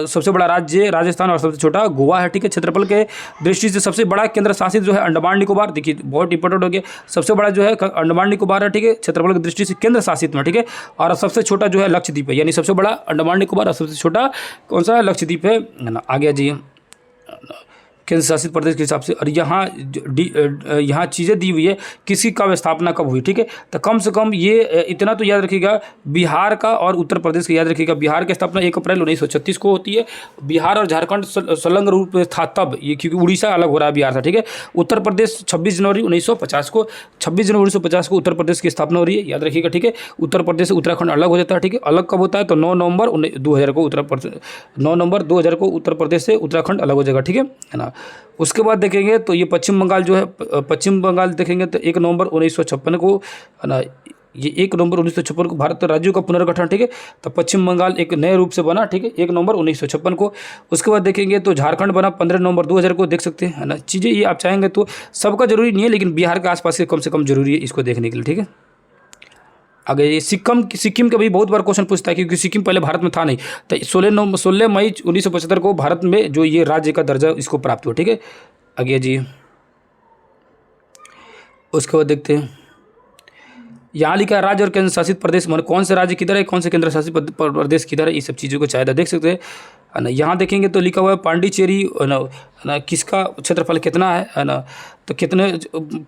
Speaker 1: सबसे बड़ा राज्य राजस्थान और सबसे छोटा गोवा है, ठीक है। क्षेत्रफल के दृष्टि से सबसे बड़ा केंद्र शासित जो है अंडमान निकोबार, देखिए बहुत इंपॉर्टेंट हो गया। सबसे बड़ा जो है अंडमान निकोबार है, ठीक है, क्षेत्रफल की दृष्टि से केंद्र शासित में, ठीक है। और सबसे छोटा जो है लक्षद्वीप है, यानी सबसे बड़ा अंडमान निकोबार और सबसे छोटा कौन सा है, लक्षद्वीप है ना। आगे जाइए केंद्र शासित प्रदेश के हिसाब से। और यहाँ चीज़ें दी हुई है किसी का स्थापना कब हुई, ठीक है। तो कम से कम ये इतना तो याद रखिएगा, बिहार का और उत्तर प्रदेश का याद रखिएगा। बिहार की स्थापना 1 अप्रैल 1936 को होती है। बिहार और झारखंड संलग्न रूप में था तब, ये क्योंकि उड़ीसा अलग हो रहा है बिहार था, ठीक है। उत्तर प्रदेश 26 जनवरी 1950 को, 26 जनवरी 1950 को उत्तर प्रदेश की स्थापना हो रही है, याद रखिएगा, ठीक है। उत्तर प्रदेश से उत्तराखंड अलग हो जाता है, ठीक है। अलग कब होता है तो 9 नवंबर 2000 को 9 नवंबर 2000 को उत्तर प्रदेश से उत्तराखंड अलग हो जाएगा, ठीक है ना। उसके बाद देखेंगे तो ये पश्चिम बंगाल जो है, पश्चिम बंगाल देखेंगे तो 1 नवंबर 1956 को, है ना। ये 1 नवंबर 1956 को भारत राज्यों का पुनर्गठन, ठीक है। तो पश्चिम बंगाल एक नए रूप से बना, ठीक है, 1 नवंबर 1956 को। उसके बाद देखेंगे तो झारखंड बना 15 नवंबर 2000 को, देख सकते हैं, है ना। चीज़ें ये आप चाहेंगे तो सबका जरूरी नहीं है, लेकिन बिहार के आसपास के कम से कम जरूरी है इसको देखने के लिए, ठीक है। आगे ये सिक्किम का भी बहुत बार क्वेश्चन पूछता है क्योंकि सिक्किम पहले भारत में था नहीं। तो 16 मई 1975 को भारत में जो ये राज्य का दर्जा इसको प्राप्त हुआ, ठीक है। आगे जी उसके बाद देखते हैं यहाँ लिखा है राज्य और केंद्र शासित प्रदेश, मतलब कौन से राज्य किधर है, कौन से केंद्र शासित प्रदेश किधर है, ये सब चीज़ों को चाहे देख सकते हैं ना। यहाँ देखेंगे तो लिखा हुआ है पांडिचेरी, है ना, किसका क्षेत्रफल कितना है ना। तो कितने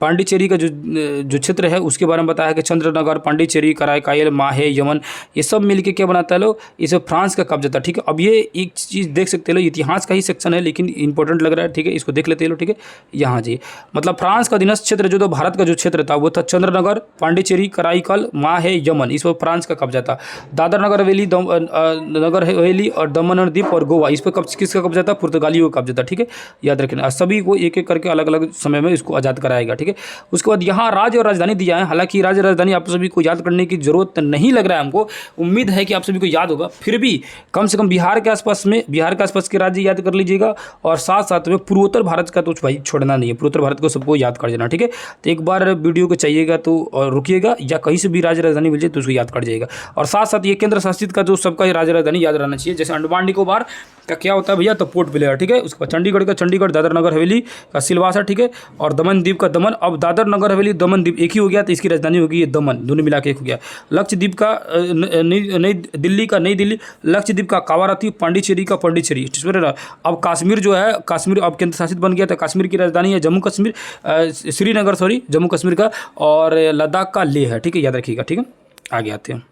Speaker 1: पांडिचेरी का जो क्षेत्र है उसके बारे में बताया है कि चंद्रनगर, पांडिचेरी, कराईकायल, माहे, यमन, ये सब मिलके क्या बनाता है लोग, इसे फ्रांस का कब्जा था, ठीक है। अब ये एक चीज़ देख सकते हैं लोग, इतिहास का ही सेक्शन है लेकिन इंपॉर्टेंट लग रहा है, ठीक है। इसको देख लेते हैं लोग, ठीक है। यहाँ जी मतलब फ्रांस का अधीनस्थ क्षेत्र जो तो भारत का जो क्षेत्र था वो था चंद्रनगर, पांडिचेरी, कराईकल, माहे, यमन, इस पर फ्रांस का कब्जा था। दादर नगर हवेली, नगर हवेली और दमन द्वीप और गोवा, इस पर किसका कब्जा था, पुर्तगालियों का कब्जा था, ठीक है। याद रखना सभी को एक एक करके अलग अलग समय में इसको आज़ाद कराएगा, ठीक है। उसके बाद यहाँ राज्य और राजधानी दिया है, हालांकि राज्य राजधानी आप सभी को याद करने की जरूरत नहीं लग रहा है हमको, उम्मीद है कि आप सभी को याद होगा। फिर भी कम से कम बिहार के आसपास के राज्य याद कर लीजिएगा, और साथ साथ में पूर्वोत्तर भारत का तो भाई छोड़ना नहीं है, पूर्वोत्तर भारत को सबको याद कर देना, ठीक है। तो एक बार वीडियो को चाहिएगा तो रुकिएगा, या कहीं से भी राज्य राजधानी मिल जाए तो उसको याद कर जाइएगा। और साथ साथ ये केंद्र शासित का जो सबका राज्य राजधानी याद रहना चाहिए। जैसे अंडमान निकोबार का क्या होता है भैया, तो पोर्ट ब्लेयर, ठीक है। उसके बाद चंडीगढ़ का चंडीगढ़, दादर नगर हवेली का सिलवासा, ठीक है। और दमन द्वीप का दमन, अब दादर नगर हवेली दमन द्वीप एक ही हो गया तो इसकी राजधानी होगी ये दमन, दोनों मिला के एक हो गया। लक्षद्वीप का नई दिल्ली का नई दिल्ली, लक्षद्वीप का कावारती, पांडिचेरी का पांडिचेरी, अब कश्मीर जो है, कश्मीर अब केंद्र शासित बन गया था। कश्मीर की राजधानी है जम्मू कश्मीर, श्रीनगर, सॉरी जम्मू कश्मीर का, और लद्दाख का लेह है, ठीक है, याद रखिएगा, ठीक है। आगे आते हैं,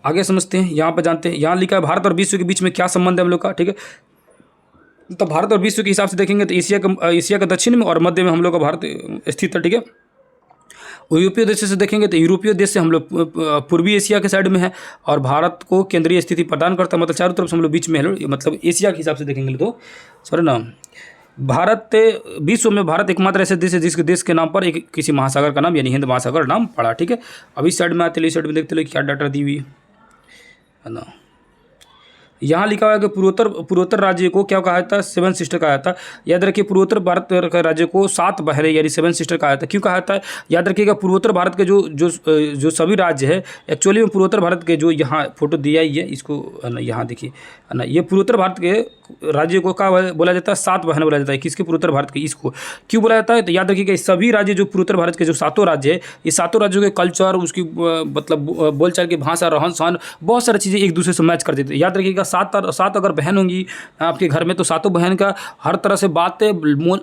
Speaker 1: आगे समझते हैं, यहाँ पर जानते हैं। यहाँ लिखा है भारत और विश्व के बीच में क्या संबंध है हम लोग का, ठीक है। तो भारत और विश्व के हिसाब से देखेंगे तो एशिया का दक्षिण में और मध्य में हम लोग का भारत स्थित है, ठीक है। यूरोपीय देश से देखेंगे तो यूरोपीय देश से हम लोग पूर्वी एशिया के साइड में है और भारत को केंद्रीय स्थिति प्रदान करता है, मतलब चारों तरफ से हम लोग बीच में है, मतलब एशिया के हिसाब से देखेंगे तो सॉरी ना। भारत विश्व में भारत एकमात्र ऐसे देश है जिसके देश के नाम पर एक किसी महासागर का नाम यानी हिंद महासागर नाम पड़ा, ठीक है। अब इस साइड में आते इस साइड में देखते लो क्या डाटा दी हुई है ना। यहाँ लिखा हुआ है कि पूर्वोत्तर राज्य को क्या कहा जाता है, सेवन सिस्टर कहा जाता है। याद रखिए पूर्वोत्तर भारत के राज्य को 7 बहनें यानी 7 सिस्टर कहा जाता है। क्यों कहा जाता है, याद रखिएगा पूर्वोत्तर भारत के जो सभी राज्य है, एक्चुअली में पूर्वोत्तर भारत के जो यहाँ फोटो दिया ही है इसको यहाँ देखिए है ना, ये पूर्वोत्तर भारत के राज्य को क्या बोला जाता है, 7 बहन बोला जाता है। किसके, पूर्वोत्तर भारत के। इसको क्यों बोला जाता है, तो याद रखिएगा सभी राज्य जो पूर्वोत्तर भारत के जो 7 राज्य है, ये 7 राज्यों के कल्चर, उसकी मतलब बोलचाल की भाषा, रहन सहन, बहुत सारी चीज़ें एक दूसरे से मैच कर देते हैं। याद रखिएगा 7 अगर बहन होंगी आपके घर में तो 7 बहन का हर तरह से बातें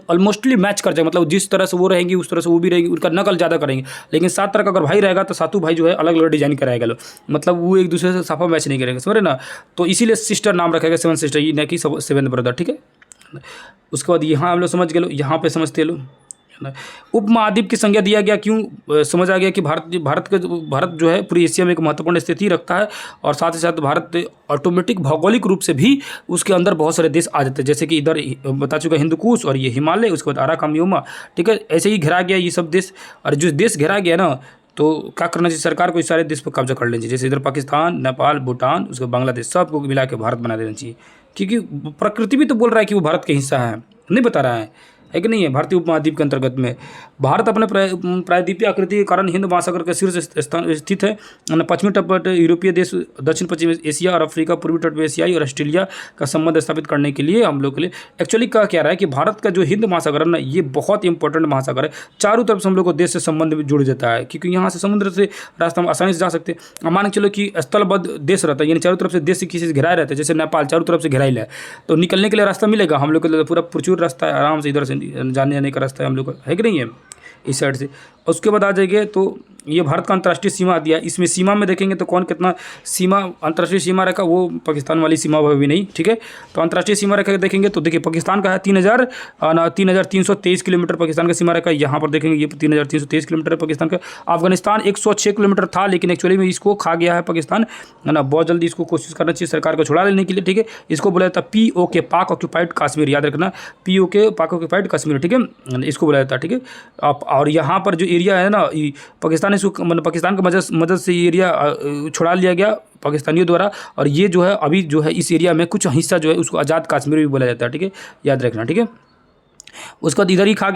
Speaker 1: ऑलमोस्टली मैच कर जाएगा, मतलब जिस तरह से वो रहेंगी उस तरह से वो भी रहेगी, उनका नकल ज़्यादा करेंगे। लेकिन 7 तरह का अगर भाई रहेगा तो 7 भाई जो है अलग अलग डिजाइन कराएगा लो, मतलब वो एक दूसरे से साफा मैच नहीं करेंगे, समझ रहे ना। तो इसीलिए सिस्टर नाम रखेगा 7 सिस्टर, ये न कि 7 ब्रदर, ठीक है। उसके बाद यहाँ हम लोग समझ गए लो, यहाँ पे समझते लो उपमहाद्वीप की संज्ञा दिया गया। क्यों, समझ आ गया कि भारत जो है पूरी एशिया में एक महत्वपूर्ण स्थिति रखता है और साथ ही साथ भारत ऑटोमेटिक भौगोलिक रूप से भी उसके अंदर बहुत सारे देश आ जाते हैं, जैसे कि इधर बता चुका हिंदुकुश और ये हिमालय, उसके बाद अराकामियोमा, ठीक है। ऐसे ही घेरा गया ये सब देश, और जो देश घेरा गया ना तो क्या करना चाहिए सरकार को, इस सारे देश पर कब्जा कर लेना चाहिए। जैसे इधर पाकिस्तान, नेपाल, भूटान, उसके बांग्लादेश, सबको मिला के भारत बना देना चाहिए, क्योंकि प्रकृति भी तो बोल रहा है कि वो भारत का हिस्सा है, नहीं बता रहा है कि नहीं है। भारतीय उपमहाद्वीप के अंतर्गत में भारत अपने प्रायद्वीपीय आकृति के कारण हिंद महासागर के शीर्ष स्थान स्थित है। पश्चिमी तट पर यूरोपीय देश, दक्षिण पश्चिम एशिया और अफ्रीका, पूर्वी तट पर एशियाई और ऑस्ट्रेलिया का संबंध स्थापित करने के लिए हम लोग के लिए एक्चुअली क्या रहा है कि भारत का जो हिंद महासागर है ना, ये बहुत इंपॉर्टेंट महासागर है। चारों तरफ से हम लोग को देश से संबंध भी जुड़ जाता है, क्योंकि यहाँ से समुद्र से रास्ता हम आसानी से जा सकते हैं। मान के चलो कि स्थलबद्ध देश रहता है, यानी चारों तरफ से देश से किसी से घिराए रहते हैं, जैसे नेपाल चारों तरफ से घिराइल है, तो निकलने के लिए रास्ता मिलेगा हम लोग के लिए, पूरा प्रचुर रास्ता है, आराम से इधर से जाने आने का रास्ता है हम लोग का, है कि नहीं है, इस साइड से। उसके बाद आ जाएंगे तो ये भारत का अंतर्राष्ट्रीय सीमा दिया, इसमें सीमा में देखेंगे तो कौन कितना सीमा अंतर्राष्ट्रीय सीमा रखा, वो पाकिस्तान वाली सीमा भी नहीं, ठीक है। तो अंतर्राष्ट्रीय सीमा रेखा देखेंगे तो देखिए पाकिस्तान का है 3,323 किलोमीटर पाकिस्तान का सीमा रेखा, यहाँ पर देखेंगे ये 3,323 किलोमीटर है पाकिस्तान का। अफगानिस्तान 106 किलोमीटर था, लेकिन एक्चुअली में इसको खा गया है पाकिस्तान, है ना। बहुत जल्दी इसको कोशिश करना चाहिए सरकार को छुड़ा लेने के लिए, ठीक है। इसको बोला जाता है POK, पाक ऑक्यूपाइड कश्मीर, याद रखना POK, पाक ऑक्यूपाइड कश्मीर, ठीक है, इसको बोला जाता है, ठीक है। और यहाँ पर जो एरिया है ना, पाकिस्तान इसको मतलब पाकिस्तान की मदद से ये एरिया छुड़ा लिया गया पाकिस्तानियों द्वारा, और ये जो है अभी जो है इस एरिया में कुछ हिस्सा जो है उसको आज़ाद कश्मीर भी बोला जाता है, ठीक है, याद रखना, ठीक है। उसके बाद इधर ही खा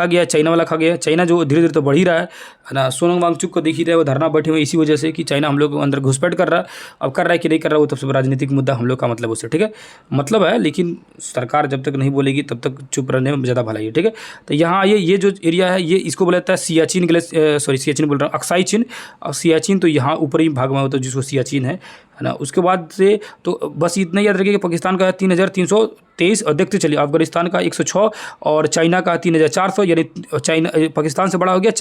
Speaker 1: गया, चाइना वाला खा गया। चाइना जो धीरे धीरे तो बढ़ ही रहा है ना, सोनम वांगचुक को देख ही रहे, वो धरना बैठे हुए इसी वजह से कि चाइना हम लोग अंदर घुसपैठ कर रहा है। अब कर रहा है कि नहीं कर रहा है वो तब से राजनीतिक मुद्दा हम लोग का मतलब उससे, ठीक है, मतलब है। लेकिन सरकार जब तक नहीं बोलेगी तब तक चुप रहने में ज़्यादा भलाई है, ठीक है। तो यहाँ ये जो एरिया है ये इसको बोला जाता है सियाचिन ग्लेशियर, सॉरी सियाचिन बोल रहा हूँ, अक्साई चीन। सियाचिन तो यहाँ ऊपरी भाग में होता है जिसको सियाचिन है ना। उसके बाद से तो बस इतना याद रखिए कि पाकिस्तान का है 3,323 और देखते चलिए अफगानिस्तान का 106 और चाइना का 3,400, यानी चाइना पाकिस्तान से बड़ा हो गया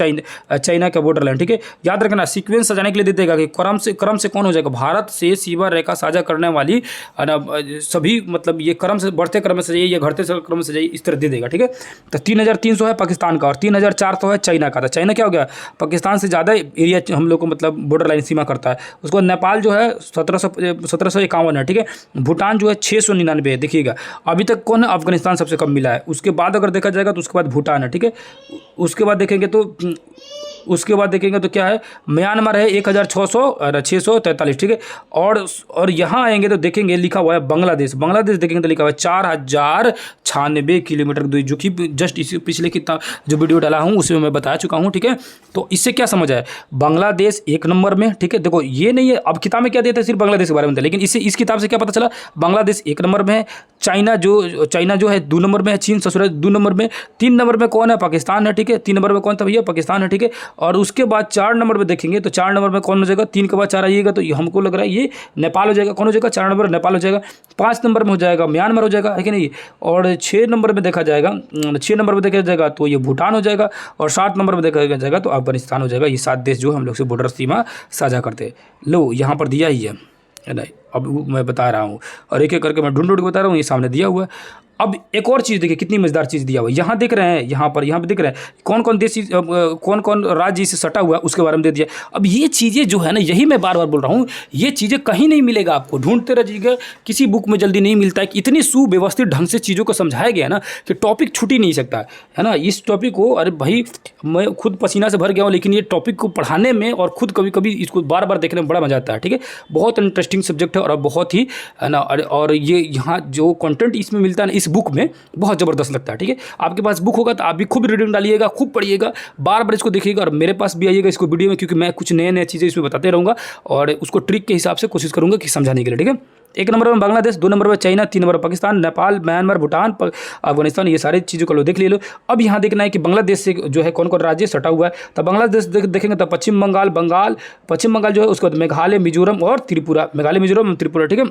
Speaker 1: चाइना का बॉर्डर लाइन, ठीक है। याद रखना सीक्वेंस सजाने के लिए दे देगा कि क्रम से कौन हो जाएगा, भारत से सीमा रेखा साझा करने वाली सभी, मतलब ये क्रम से बढ़ते क्रम में सजाइए या घटते क्रम में सजाइए, इस तरह दे देगा, ठीक है। तो 3,300 है पाकिस्तान का और 3,400 है चाइना का। तो चाइना क्या हो गया, पाकिस्तान से ज़्यादा एरिया हम लोग को मतलब बॉर्डर लाइन सीमा करता है। उसको नेपाल जो है 1751 है, ठीक है। भूटान जो है 699 है, देखिएगा अभी तक कौन है, अफगानिस्तान सबसे कम मिला है। उसके बाद अगर देखा जाएगा तो उसके बाद भूटान है, ठीक है। उसके बाद देखेंगे तो क्या है, म्यांमार है 1,643, ठीक है। और यहाँ आएंगे तो देखेंगे लिखा हुआ है बांग्लादेश देखेंगे तो लिखा हुआ है 4,096 किलोमीटर दूरी, जो कि जस्ट इसी पिछले कितना जो वीडियो डाला हूँ उसमें मैं बता चुका हूँ, ठीक है। तो इससे क्या समझ आया, बांग्लादेश 1 नंबर में, ठीक है। देखो ये नहीं है, अब किताब में क्या देता है सिर्फ बांग्लादेश के बारे में था, लेकिन इस किताब से क्या पता चला, बांग्लादेश 1 नंबर में है, चाइना जो है 2 नंबर में है, चीन ससुराल 2 नंबर में, 3 नंबर में कौन है, पाकिस्तान है, ठीक है। 3 नंबर में कौन था भैया, पाकिस्तान है, ठीक है। और उसके बाद 4 नंबर पे देखेंगे तो 4 नंबर में कौन हो जाएगा, 3 के बाद 4 आइएगा तो हमको लग रहा है ये नेपाल हो जाएगा। कौन हो जाएगा, 4 नंबर नेपाल हो जाएगा। 5 नंबर में हो जाएगा म्यांमार हो जाएगा, है कि नहीं। और 6 नंबर में देखा जाएगा तो ये भूटान हो जाएगा, और 7 नंबर में देखा जाएगा तो अफगानिस्तान हो जाएगा। ये 7 देश जो हम लोग से बॉर्डर सीमा साझा करते हैं। लो यहाँ पर दिया ही है नहीं, अब मैं बता रहा हूँ और एक एक करके मैं ढूंढ के बता रहा हूँ, ये सामने दिया हुआ है। अब एक और चीज़ देखिए, कितनी मजेदार चीज़ दिया हुआ है। यहाँ देख रहे हैं, यहाँ पर दिख रहे हैं कौन कौन देश, कौन कौन राज्य से सटा हुआ है उसके बारे में दे दिया। अब ये चीज़ें जो है ना, यही मैं बार बार बोल रहा हूँ, ये चीज़ें कहीं नहीं मिलेगा आपको, ढूंढते रहिएगा, किसी बुक में जल्दी नहीं मिलता है। इतनी सुव्यवस्थित ढंग से चीज़ों को समझाया गया ना कि टॉपिक छूट ही नहीं सकता है ना। इस टॉपिक को, अरे भाई मैं खुद पसीना से भर गया हूँ, लेकिन ये टॉपिक को पढ़ाने में और खुद कभी कभी इसको बार बार देखने में बड़ा मजा आता है। ठीक है, बहुत इंटरेस्टिंग सब्जेक्ट है और बहुत ही, है ना। और ये यहाँ जो कंटेंट इसमें मिलता है ना, इस बुक में बहुत ज़बरदस्त लगता है। ठीक है, आपके पास बुक होगा तो आप भी खूब रीडिंग डालिएगा, खूब पढ़िएगा, बार बार इसको देखिएगा और मेरे पास भी आइएगा इसको वीडियो में, क्योंकि मैं कुछ नए नए चीज़ें इसमें बताते रहूँगा और उसको ट्रिक के हिसाब से कोशिश करूँगा कि समझाने के लिए। ठीक है, 1 नंबर में बांग्लादेश, 2 नंबर में China, 3 number Pakistan, Nepal, Myanmar, Bhutan, Afghanistan, ये सारी चीज़ों को लो देख लो। अब यहाँ देखना है कि बांग्लादेश से जो है कौन कौन राज्य सटा हुआ है। तो बांग्लादेश देखेंगे तो पश्चिम बंगाल जो है, उसके बाद मेघालय, मिजोरम और त्रिपुरा, मेघालय, मिजोरम और त्रिपुरा। ठीक है,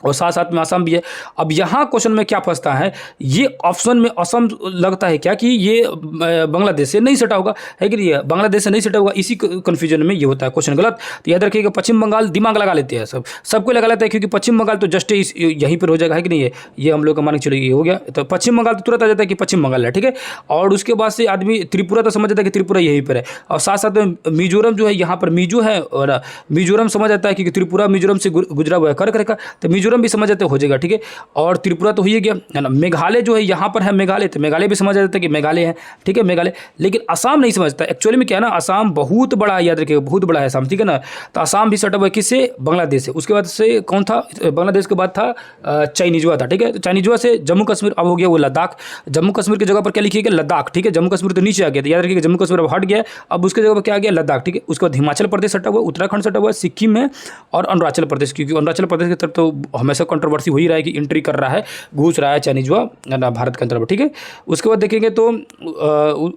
Speaker 1: और साथ साथ में असम भी है। अब यहाँ क्वेश्चन में क्या फंसता है, ये ऑप्शन में असम लगता है क्या कि ये बांग्लादेश से नहीं सटा होगा, है कि नहीं, बांग्लादेश से नहीं सटा होगा, इसी कन्फ्यूजन में ये होता है क्वेश्चन गलत। तो याद रखिएगा, पश्चिम बंगाल दिमाग लगा लेते हैं, सबको लगा लेते हैं, क्योंकि पश्चिम बंगाल तो जस्ट यहीं पर हो जाएगा, है कि नहीं है, ये हम लोग का मान के चलो ये हो गया। तो पश्चिम बंगाल तो तुरंत आ जाता है कि पश्चिम बंगाल है। ठीक है, और उसके बाद से आदमी त्रिपुरा तो समझ जाता है कि त्रिपुरा यहीं पर है, और साथ साथ में मिजोरम जो है, यहाँ पर मिजो है, और मिजोरम समझ जाता है क्योंकि त्रिपुरा मिजोरम से गुजरा हुआ है कर का, तो मिजोरम भी समझ जाते हो जाएगा। ठीक है, और त्रिपुरा तो हो ही गया, है ना। मेघालय जो है यहाँ पर है, मेघालय, तो मेघालय भी समझ जाता है कि मेघालय है। ठीक है, मेघालय, लेकिन असम नहीं समझता। एक्चुअली में क्या है ना, असम बहुत बड़ा है, याद रखिएगा, बहुत बड़ा है असम। ठीक है ना, तो असम भी सटा हुआ है किससे, बांग्लादेश से। उसके बाद से कौन था, बांग्लादेश के बाद था चाइनीजुआ था। ठीक है, तो चाइनीजुआ से जम्मू कश्मीर, अब हो गया वो लद्दाख। जम्मू कश्मीर की जगह पर क्या लिखिएगा, लद्दाख। ठीक है, जम्मू कश्मीर तो नीचे आ गया, तो याद रखिएगा जम्मू कश्मीर अब हट गया, अब उसके जगह पर क्या आ गया, लद्दाख। ठीक है, उसके बाद हिमाचल प्रदेश सटा हुआ, उत्तराखंड सटा हुआ, सिक्किम है और अरुणाचल प्रदेश, क्योंकि अरुणाचल प्रदेश की तरफ तो हमेशा कंट्रोवर्सी हो ही रहा है कि एंट्री कर रहा है, घुस रहा है चाइनीजुआ ना भारत के अंदर। ठीक है, उसके बाद देखेंगे तो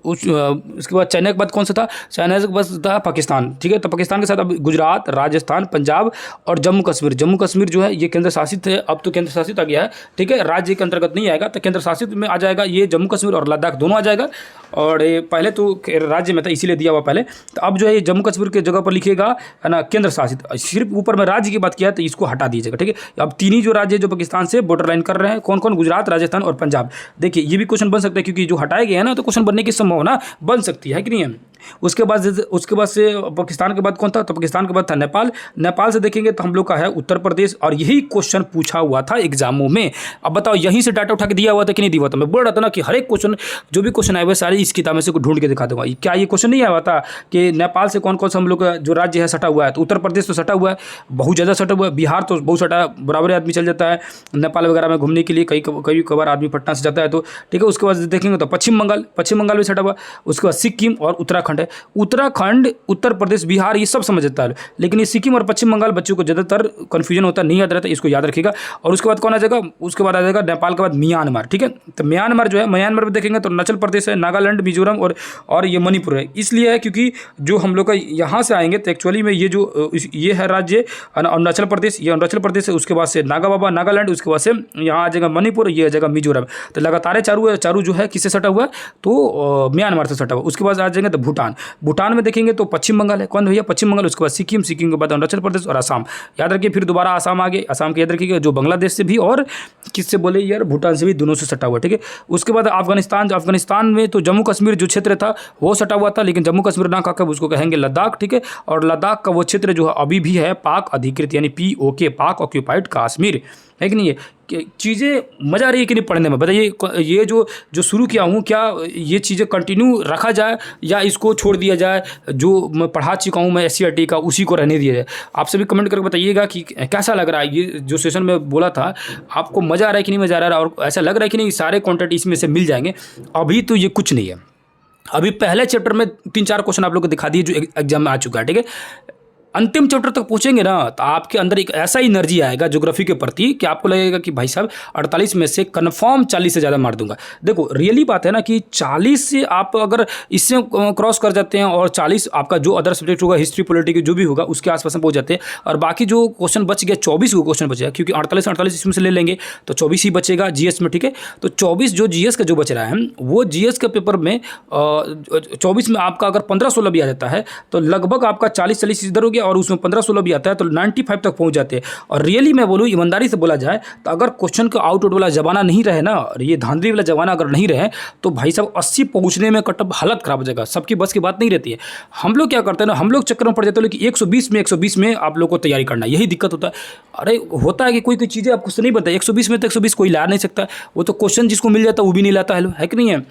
Speaker 1: उसके बाद चाइना के बाद कौन सा था, चाइना के बाद था पाकिस्तान। ठीक है, तो पाकिस्तान के साथ अब गुजरात, राजस्थान, पंजाब और जम्मू कश्मीर। जम्मू कश्मीर जो है ये केंद्र शासित है, अब तो केंद्र शासित आ गया है। ठीक है, राज्य के अंतर्गत नहीं आएगा, तो केंद्र शासित में आ जाएगा ये जम्मू कश्मीर और लद्दाख दोनों आ जाएगा। और ये पहले तो राज्य में था, इसीलिए दिया हुआ पहले, तो अब जो है जम्मू कश्मीर के जगह पर लिखिएगा, है ना, केंद्र शासित। सिर्फ ऊपर में राज्य की बात किया है तो इसको हटा दीजिएगा। ठीक है, अब 3 ही जो राज्य जो पाकिस्तान से बॉर्डर लाइन कर रहे हैं, कौन कौन, गुजरात, राजस्थान और पंजाब। देखिए ये भी क्वेश्चन बन सकता है, क्योंकि जो हटाए गए हैं ना, तो क्वेश्चन बनने की संभावना बन सकती है कि नहीं है। उसके बाद से पाकिस्तान के बाद कौन था, तो पाकिस्तान के बाद था नेपाल। नेपाल से देखेंगे तो हम लोग का है उत्तर प्रदेश, और यही क्वेश्चन पूछा हुआ था एग्जामों में। अब बताओ यहीं से डाटा उठा के दिया हुआ था कि नहीं दिया हुआ था। मैं बोल रहा था ना कि हर एक क्वेश्चन, जो भी क्वेश्चन आए हुए सारे इस किताब में से ढूंढ के दिखा दूंगा। क्या ये क्वेश्चन नहीं आया हुआ था कि नेपाल से कौन कौन सा हम लोग का जो राज्य है सटा हुआ है, तो उत्तर प्रदेश तो सटा हुआ है, बहुत ज़्यादा सटा हुआ है, बिहार तो बहुत सटा, बराबर आदमी चल जाता है नेपाल वगैरह में घूमने के लिए, कई कबार आदमी पटना से जाता है तो। ठीक है, उसके बाद देखेंगे तो पश्चिम बंगाल भी सटा हुआ, उसके बाद सिक्किम और उत्तराखंड है। उत्तराखंड, उत्तर प्रदेश, बिहार ये सब समझ जाता है, लेकिन ये सिक्किम और पश्चिम बंगाल बच्चों को ज़्यादातर कन्फ्यूजन होता है, नहीं याद रहता, इसको याद रखिएगा। और उसके बाद कौन आ जाएगा, उसके बाद आ जाएगा नेपाल के बाद म्यांमार। ठीक है, तो म्यांमार जो है, म्यांमार में देखेंगे तो अरुणाचल प्रदेश है, नागालैंड, मिजोरम और ये मणिपुर है। इसलिए है क्योंकि जो हम लोग का यहाँ से आएंगे तो एक्चुअली में ये जो ये है राज्य अरुणाचल प्रदेश, ये अरुणाचल प्रदेश है, उसके बाद से नागालैंड, उसके बाद से यहाँ आ जाएगा मणिपुर, ये आ जाएगा मिजोरम। तो लगातार चारू जो है किससे सटा हुआ है, तो म्यांमार से सटा हुआ। उसके बाद आ जाएंगे तो भूटान में देखेंगे तो पश्चिम बंगाल है, कौन भैया, पश्चिम बंगाल, उसके बाद सिक्किम के बाद अरुणाचल प्रदेश और असम। याद रखिए, फिर दोबारा असम आ गए, असम के याद रखिएगा जो बांग्लादेश से भी और किससे बोले यार, भूटान से भी, दोनों से सटा हुआ। ठीक है, उसके बाद अफगानिस्तान में तो जम्मू कश्मीर जो क्षेत्र था वो सटा हुआ था, लेकिन जम्मू कश्मीर ना कहकर उसको कहेंगे लद्दाख। ठीक है, और लद्दाख का वो क्षेत्र जो है अभी भी है पाक अधिकृत, यानी POK, पाक ऑक्यूपाइड कश्मीर, है कि नहीं है। चीज़ें मज़ा आ रही है कि नहीं पढ़ने में, बताइए। ये जो शुरू किया हूँ, क्या ये चीज़ें कंटिन्यू रखा जाए या इसको छोड़ दिया जाए, जो मैं पढ़ा चुका हूँ मैं SCERT का, उसी को रहने दिया जाए। आप सभी कमेंट करके बताइएगा कि कैसा लग रहा है ये जो सेशन में बोला था, आपको मज़ा आ रहा है कि नहीं मज़ा आ रहा है, और ऐसा लग रहा है कि नहीं सारे कॉन्टेंट इसमें से मिल जाएंगे। अभी तो ये कुछ नहीं है, अभी पहले चैप्टर में 3-4 क्वेश्चन आप लोग को दिखा दिए जो एग्जाम में आ चुका है। ठीक है, अंतिम चैप्टर तक पहुंचेंगे ना तो आपके अंदर एक ऐसा एनर्जी आएगा ज्योग्राफी के प्रति कि आपको लगेगा कि भाई साहब 48 में से कन्फर्म 40 से ज़्यादा मार दूंगा। देखो रियली बात है ना कि 40 से आप अगर इससे क्रॉस कर जाते हैं और 40 आपका जो अदर सब्जेक्ट होगा, हिस्ट्री, पॉलिटिक्स जो भी होगा, उसके आसपास में पहुंच जाते हैं, और बाकी जो क्वेश्चन बच गया 24 को क्वेश्चन बचेगा, क्योंकि 48 इसमें से ले लेंगे तो 24 ही बचेगा GS में। ठीक है, तो 24 जो GS का जो बच रहा है, वो GS के पेपर में 24 में आपका अगर 15-16 भी आ जाता है तो लगभग आपका 40 इधर हो गया और उसमें 15-16 भी आता है तो 95 तक पहुंच जाते हैं। और रियली मैं बोलूँ, ईमानदारी से बोला जाए तो अगर क्वेश्चन का आउट वाला जमाना नहीं रहे ना, और ये धांधली वाला जमाना अगर नहीं रहे, तो भाई साहब 80 पहुंचने में कटअप हालत खराब हो जाएगा। सबकी बस की बात नहीं रहती है। हम लोग क्या करते हैं ना, हम लोग चक्कर में पड़ जाते हैं कि 120 में आप लोग को तैयारी करना, यही दिक्कत होता है। अरे होता है कि कोई चीज़ें आपको नहीं पता, 120 में तो 120 कोई ला नहीं सकता, वो तो क्वेश्चन जिसको मिल जाता है वो भी नहीं लाता है कि नहीं है।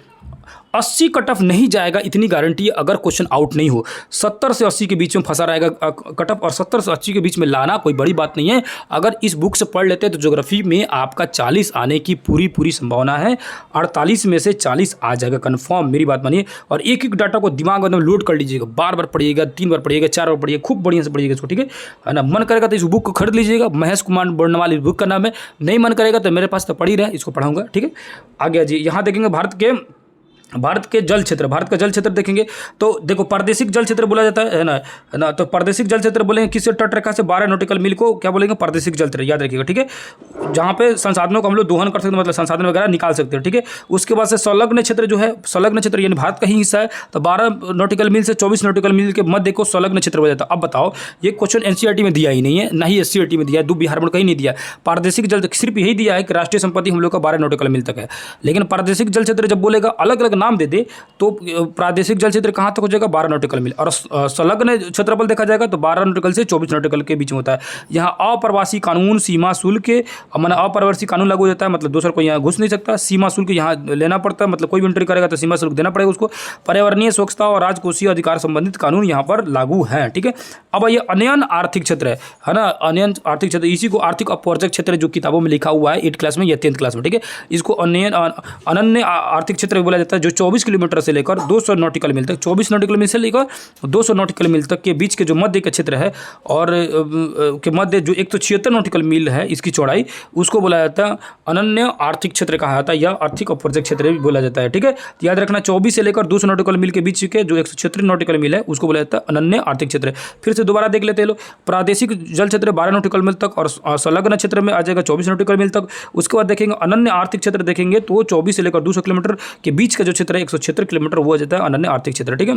Speaker 1: 80 कट ऑफ नहीं जाएगा इतनी गारंटी है अगर क्वेश्चन आउट नहीं हो। 70 से 80 के बीच में फंसा रहेगा कट ऑफ, और 70 से 80 के बीच में लाना कोई बड़ी बात नहीं है। अगर इस बुक से पढ़ लेते हैं तो ज्योग्राफी में आपका 40 आने की पूरी संभावना है। 48 में से 40 आ जाएगा कन्फर्म, मेरी बात मानिए। और एक एक डाटा को दिमाग में लोड कर लीजिएगा, बार बार पढ़िएगा, 3 बार पढ़िएगा, 4 बार पढ़िएगा, खूब बढ़िया से पढ़िएगा इसको, ठीक है ना। मन करेगा तो इस बुक को खरीद लीजिएगा, महेश कुमार बर्णवाल इस बुक का नाम है। नहीं मन करेगा तो मेरे पास तो पढ़ ही रहा है, इसको पढ़ाऊंगा, ठीक है। आगे जी, यहाँ देखेंगे भारत के जल क्षेत्र, भारत का जल क्षेत्र देखेंगे तो देखो प्रादेशिक जल क्षेत्र बोला जाता है ना। तो प्रादेशिक जल क्षेत्र बोलेंगे किससे तटरेखा से 12 नॉटिकल मील को क्या बोलेंगे, प्रादेशिक जल क्षेत्र, याद रखिएगा, ठीक है। जहाँ पे संसाधनों को हम लोग दोहन कर सकते हैं, मतलब संसाधन वगैरह निकाल सकते हैं, ठीक है। उसके बाद से संलग्न क्षेत्र जो है, संलग्न क्षेत्र यानी भारत का ही हिस्सा है, तो 12 नॉटिकल मील से 24 नॉटिकल मील के मध्य को संलग्न क्षेत्र बोला जाता है। अब बताओ, ये क्वेश्चन एनसीईआरटी में दिया ही नहीं है, ना ही एससीईआरटी में दिया है, बिहार बोर्ड कहीं नहीं दिया। प्रादेशिक जल सिर्फ यही दिया है कि राष्ट्रीय संपत्ति हम लोग का 12 नॉटिकल मील तक है। लेकिन प्रादेशिक जल क्षेत्र जब बोलेगा, अलग अलग नाम दे दे, तो प्रादेशिक जल क्षेत्र कहाँ तक हो जाएगा, 12 नॉटिकल मील। और संलग्न क्षेत्रफल देखा जाएगा तो 12 नॉटिकल से 24 नॉटिकल के बीच में होता है। यहाँ अप्रवासी कानून, सीमा शुल्क, माना अप्रवासी कानून लागू हो जाता है, मतलब दूसरा कोई यहाँ घुस नहीं सकता। सीमा शुल्क यहाँ लेना पड़ता है, मतलब कोई भी एंट्री करेगा तो सीमा शुल्क देना पड़ेगा उसको। पर्यावरणीय, स्वच्छता और राजकोषीय अधिकार संबंधित कानून यहाँ पर लागू है, ठीक है। अब ये अनयन आर्थिक क्षेत्र है ना, अनयन आर्थिक क्षेत्र, इसी को आर्थिक अपवर्जक क्षेत्र जो किताबों में लिखा हुआ है 8th क्लास में या 10th क्लास में, ठीक है। इसको अनन्य आर्थिक क्षेत्र बोला जाता है, जो 24 किलोमीटर से लेकर 200 नॉटिकल मील तक, 24 नॉटिकल मील से लेकर 200 नॉटिकल मील तक के बीच के जो मध्य का क्षेत्र है, और के मध्य जो 176 नॉटिकल मील है इसकी चौड़ाई, उसको बोला जाता है अनन्य आर्थिक क्षेत्र कहा जाता है, या आर्थिक अपवर्जक क्षेत्र भी बोला जाता है, ठीक है। तो याद रखना, 24 से लेकर 200 नॉटिकल मील के बीच के जो 176 नॉटिकल मील है उसको बोला जाता है अनन्य आर्थिक क्षेत्र। फिर से दोबारा देख लेते हैं लोग, प्रादेशिक जल क्षेत्र 12 नॉटिकल मील तक, और संलग्न क्षेत्र में आ जाएगा 24 नॉटिकल मील तक। उसके बाद देखेंगे अनन्य आर्थिक क्षेत्र, देखेंगे तो 24 से लेकर 200 किलोमीटर के बीच का जो क्षेत्र है 176 किलोमीटर, वो जाता है अनन्य आर्थिक क्षेत्र, ठीक है।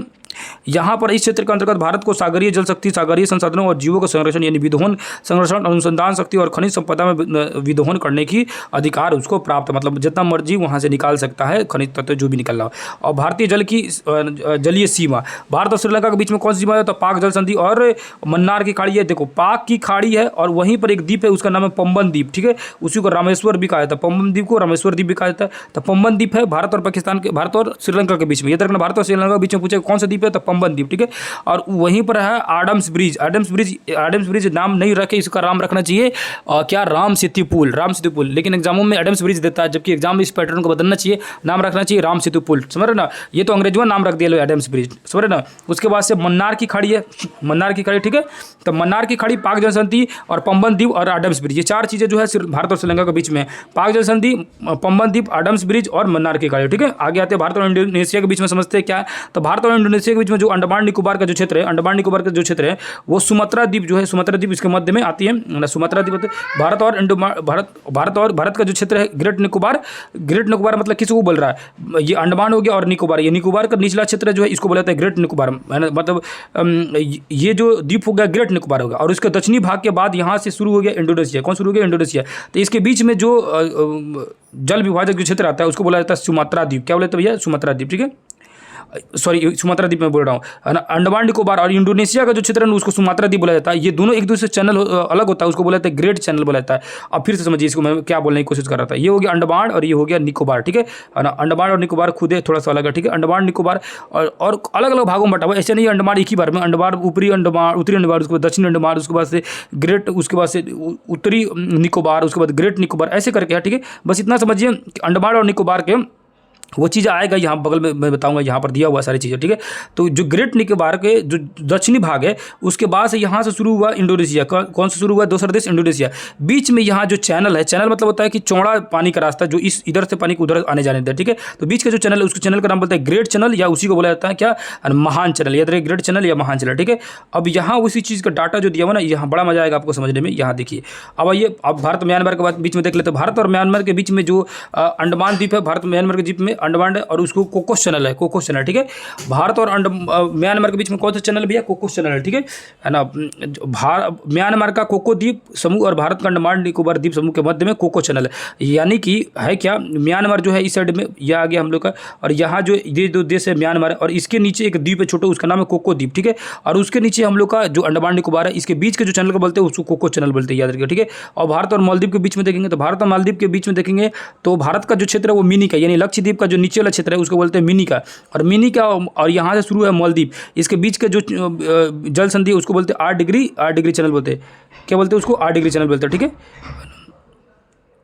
Speaker 1: यहाँ पर इस क्षेत्र के अंतर्गत भारत को सागरीय जल शक्ति, सागरीय संसाधनों और जीवों का संरक्षण यानी विदोहन, संरक्षण, अनुसंधान शक्ति और खनिज संपदा में विदोहन करने की अधिकार उसको प्राप्त, मतलब जितना मर्जी वहाँ से निकाल सकता है खनिज तत्व जो भी निकलना हो। और भारतीय जल की जलीय सीमा, भारत और श्रीलंका के बीच में कौन सी सीमा है, तो पाक जल संधि और मन्नार की खाड़ी है। देखो पाक की खाड़ी है और वहीं पर एक द्वीप है, उसका नाम है पंबन द्वीप, ठीक है। उसी को रामेश्वर भी कहा जाता है, पंबन द्वीप को रामेश्वर द्वीप भी कहा जाता है। तो पंबन द्वीप है भारत और पाकिस्तान के, भारत और श्रीलंका के बीच में, ये रखना, भारत और श्रीलंका के बीच में पूछे कौन सा द्वीप है, तो पंबन द्वीप, ठीक है। और वहीं पर है आडम्स ब्रिज, आडम्स ब्रिज नाम नहीं रखे, इसका नाम रखना चाहिए क्या, राम सेतु पुल, लेकिन एग्जामों में एडम्स ब्रिज देता है, जबकि एग्जाम में इस पैटर्न को बदलना चाहिए, नाम रखना चाहिए राम सेतु पुल, समझ रहे ना। ये तो अंग्रेजी में नाम रख दिया लो एडम्स ब्रिज, समझ रहे ना। उसके बाद से मन्नार की खाड़ी है, मन्नार की खाड़ी, ठीक है। तो मन्नार की खाड़ी, पाक जल संधि और पंबन द्वीप और आडम्स ब्रिज, ये 4 चीजें जो है भारत और श्रीलंका के बीच में, पाक जल संधि, पंबन द्वीप, आडम्स ब्रिज और मन्नार की खाड़ी, ठीक है। आगे आते हैं भारत और इंडोनेशिया के बीच में, समझते हैं क्या है। तो भारत और इंडोनेशिया के बीच में जो अंडमान निकोबार का जो क्षेत्र है, अंडमान निकोबार का जो क्षेत्र है वो सुमात्रा द्वीप जो है, सुमात्रा द्वीप इसके मध्य में आती है ना, सुमात्रा द्वीप। भारत और भारत का जो क्षेत्र है ग्रेट निकोबार, मतलब किसको बोल रहा है, ये अंडमान हो गया और निकोबार, ये निकोबार का निचला क्षेत्र जो है इसको बोला जाता है ग्रेट निकोबार, मतलब ये जो द्वीप हो गया ग्रेट निकोबार होगा। और उसके दक्षिणी भाग के बाद यहाँ से शुरू हो गया इंडोनेशिया, कौन शुरू हो गया, इंडोनेशिया। तो इसके बीच में जो जल विभाजक जो क्षेत्र आता है उसको बोला जाता है सुमात्रा द्वीप, क्या बोलते हैं भैया, सुमात्रा द्वीप, ठीक है। सॉरी सुमात्रा द्वीप में बोल रहा हूँ, है ना। अंडमान निकोबार और इंडोनेशिया का जो क्षेत्र है उसको सुमात्रा द्वीप बोला जाता है। ये दोनों एक दूसरे चैनल अलग होता है, उसको बोला जाता है ग्रेट चैनल बोला जाता है। अब फिर से समझिए इसको, मैं क्या बोलने की कोशिश कर रहा था। ये हो गया अंडमान और ये हो गया निकोबार, ठीक है ना। अंडमान और निकोबार खुद है थोड़ा सा अलग है, ठीक है। अंडमान निकोबार और अलग अलग भागों में बटा हुआ, ऐसे नहीं अंडमान एक ही बार में, अंडमान उत्तरी अंडमान, उसके बाद दक्षिणी अंडमान, उसके बाद से ग्रेट, उसके बाद से उत्तरी निकोबार, उसके बाद ग्रेट निकोबार, ऐसे करके है, ठीक है। बस इतना समझिए कि अंडमान और निकोबार के वो चीज़ आएगा यहाँ बगल में, मैं बताऊंगा, यहाँ पर दिया हुआ सारी चीज़ें, ठीक है। तो जो ग्रेट निकोबार के जो दक्षिणी भाग है उसके बाद से यहाँ से शुरू हुआ इंडोनेशिया, कौन से शुरू हुआ, दूसरा देश इंडोनेशिया। बीच में यहाँ जो चैनल है, चैनल मतलब होता है कि चौड़ा पानी का रास्ता जो इस इधर से पानी को उधर आने जाने देता है, ठीक है। तो बीच का जो चैनल है उसके चैनल का नाम बोलता है ग्रेट चैनल, या उसी को बोला जाता है क्या, महान चैनल, याद रहे ग्रेट चैनल या महान चैनल, ठीक है। अब यहाँ उसी चीज़ का डाटा जो दिया हुआ ना, यहाँ बड़ा मजा आएगा आपको समझने में। यहाँ देखिए, अब आइए अब भारत म्यांमार के बाद बीच में देख लेते हैं। भारत और म्यांमार के बीच में जो अंडमान द्वीप है, भारत म्यांमार के द्वीप में अंडमान और उसको कोकोस चैनल है, कोकोस चैनल, ठीक है। भारत और म्यांमार के बीच में कौन सा चैनल भैया? कोकोस चैनल है, ठीक है ना। म्यांमार का कोको द्वीप समूह और भारत का अंडमान निकोबार द्वीप समूह के मध्य में कोको चैनल है। यानी कि है क्या, म्यांमार जो है इस साइड में, यह आ गया हम लोग का, और यहाँ जो ये दो देश है म्यांमार है, और इसके नीचे एक द्वीप है छोटा, उसका नाम है कोको द्वीप, ठीक है। और उसके नीचे हम लोग का जो अंडमान निकोबार है, इसके बीच के जो चैनल को बोलते हैं उसको कोको चैनल बोलते हैं, याद रखिए, ठीक है। और भारत और मालदीव के बीच में देखेंगे तो भारत और मालदीव के बीच में देखेंगे तो भारत का जो क्षेत्र है वो मिनी का, यानी लक्षद्वीप का जो नीचे वाला क्षेत्र है उसको बोलते हैं मिनी का, और मिनी का, और यहाँ से शुरू है मालदीव, इसके बीच के जो जल संधि है उसको बोलते हैं 8 डिग्री चैनल बोलते हैं, क्या बोलते हैं उसको? 8 डिग्री चैनल बोलते हैं, ठीक है।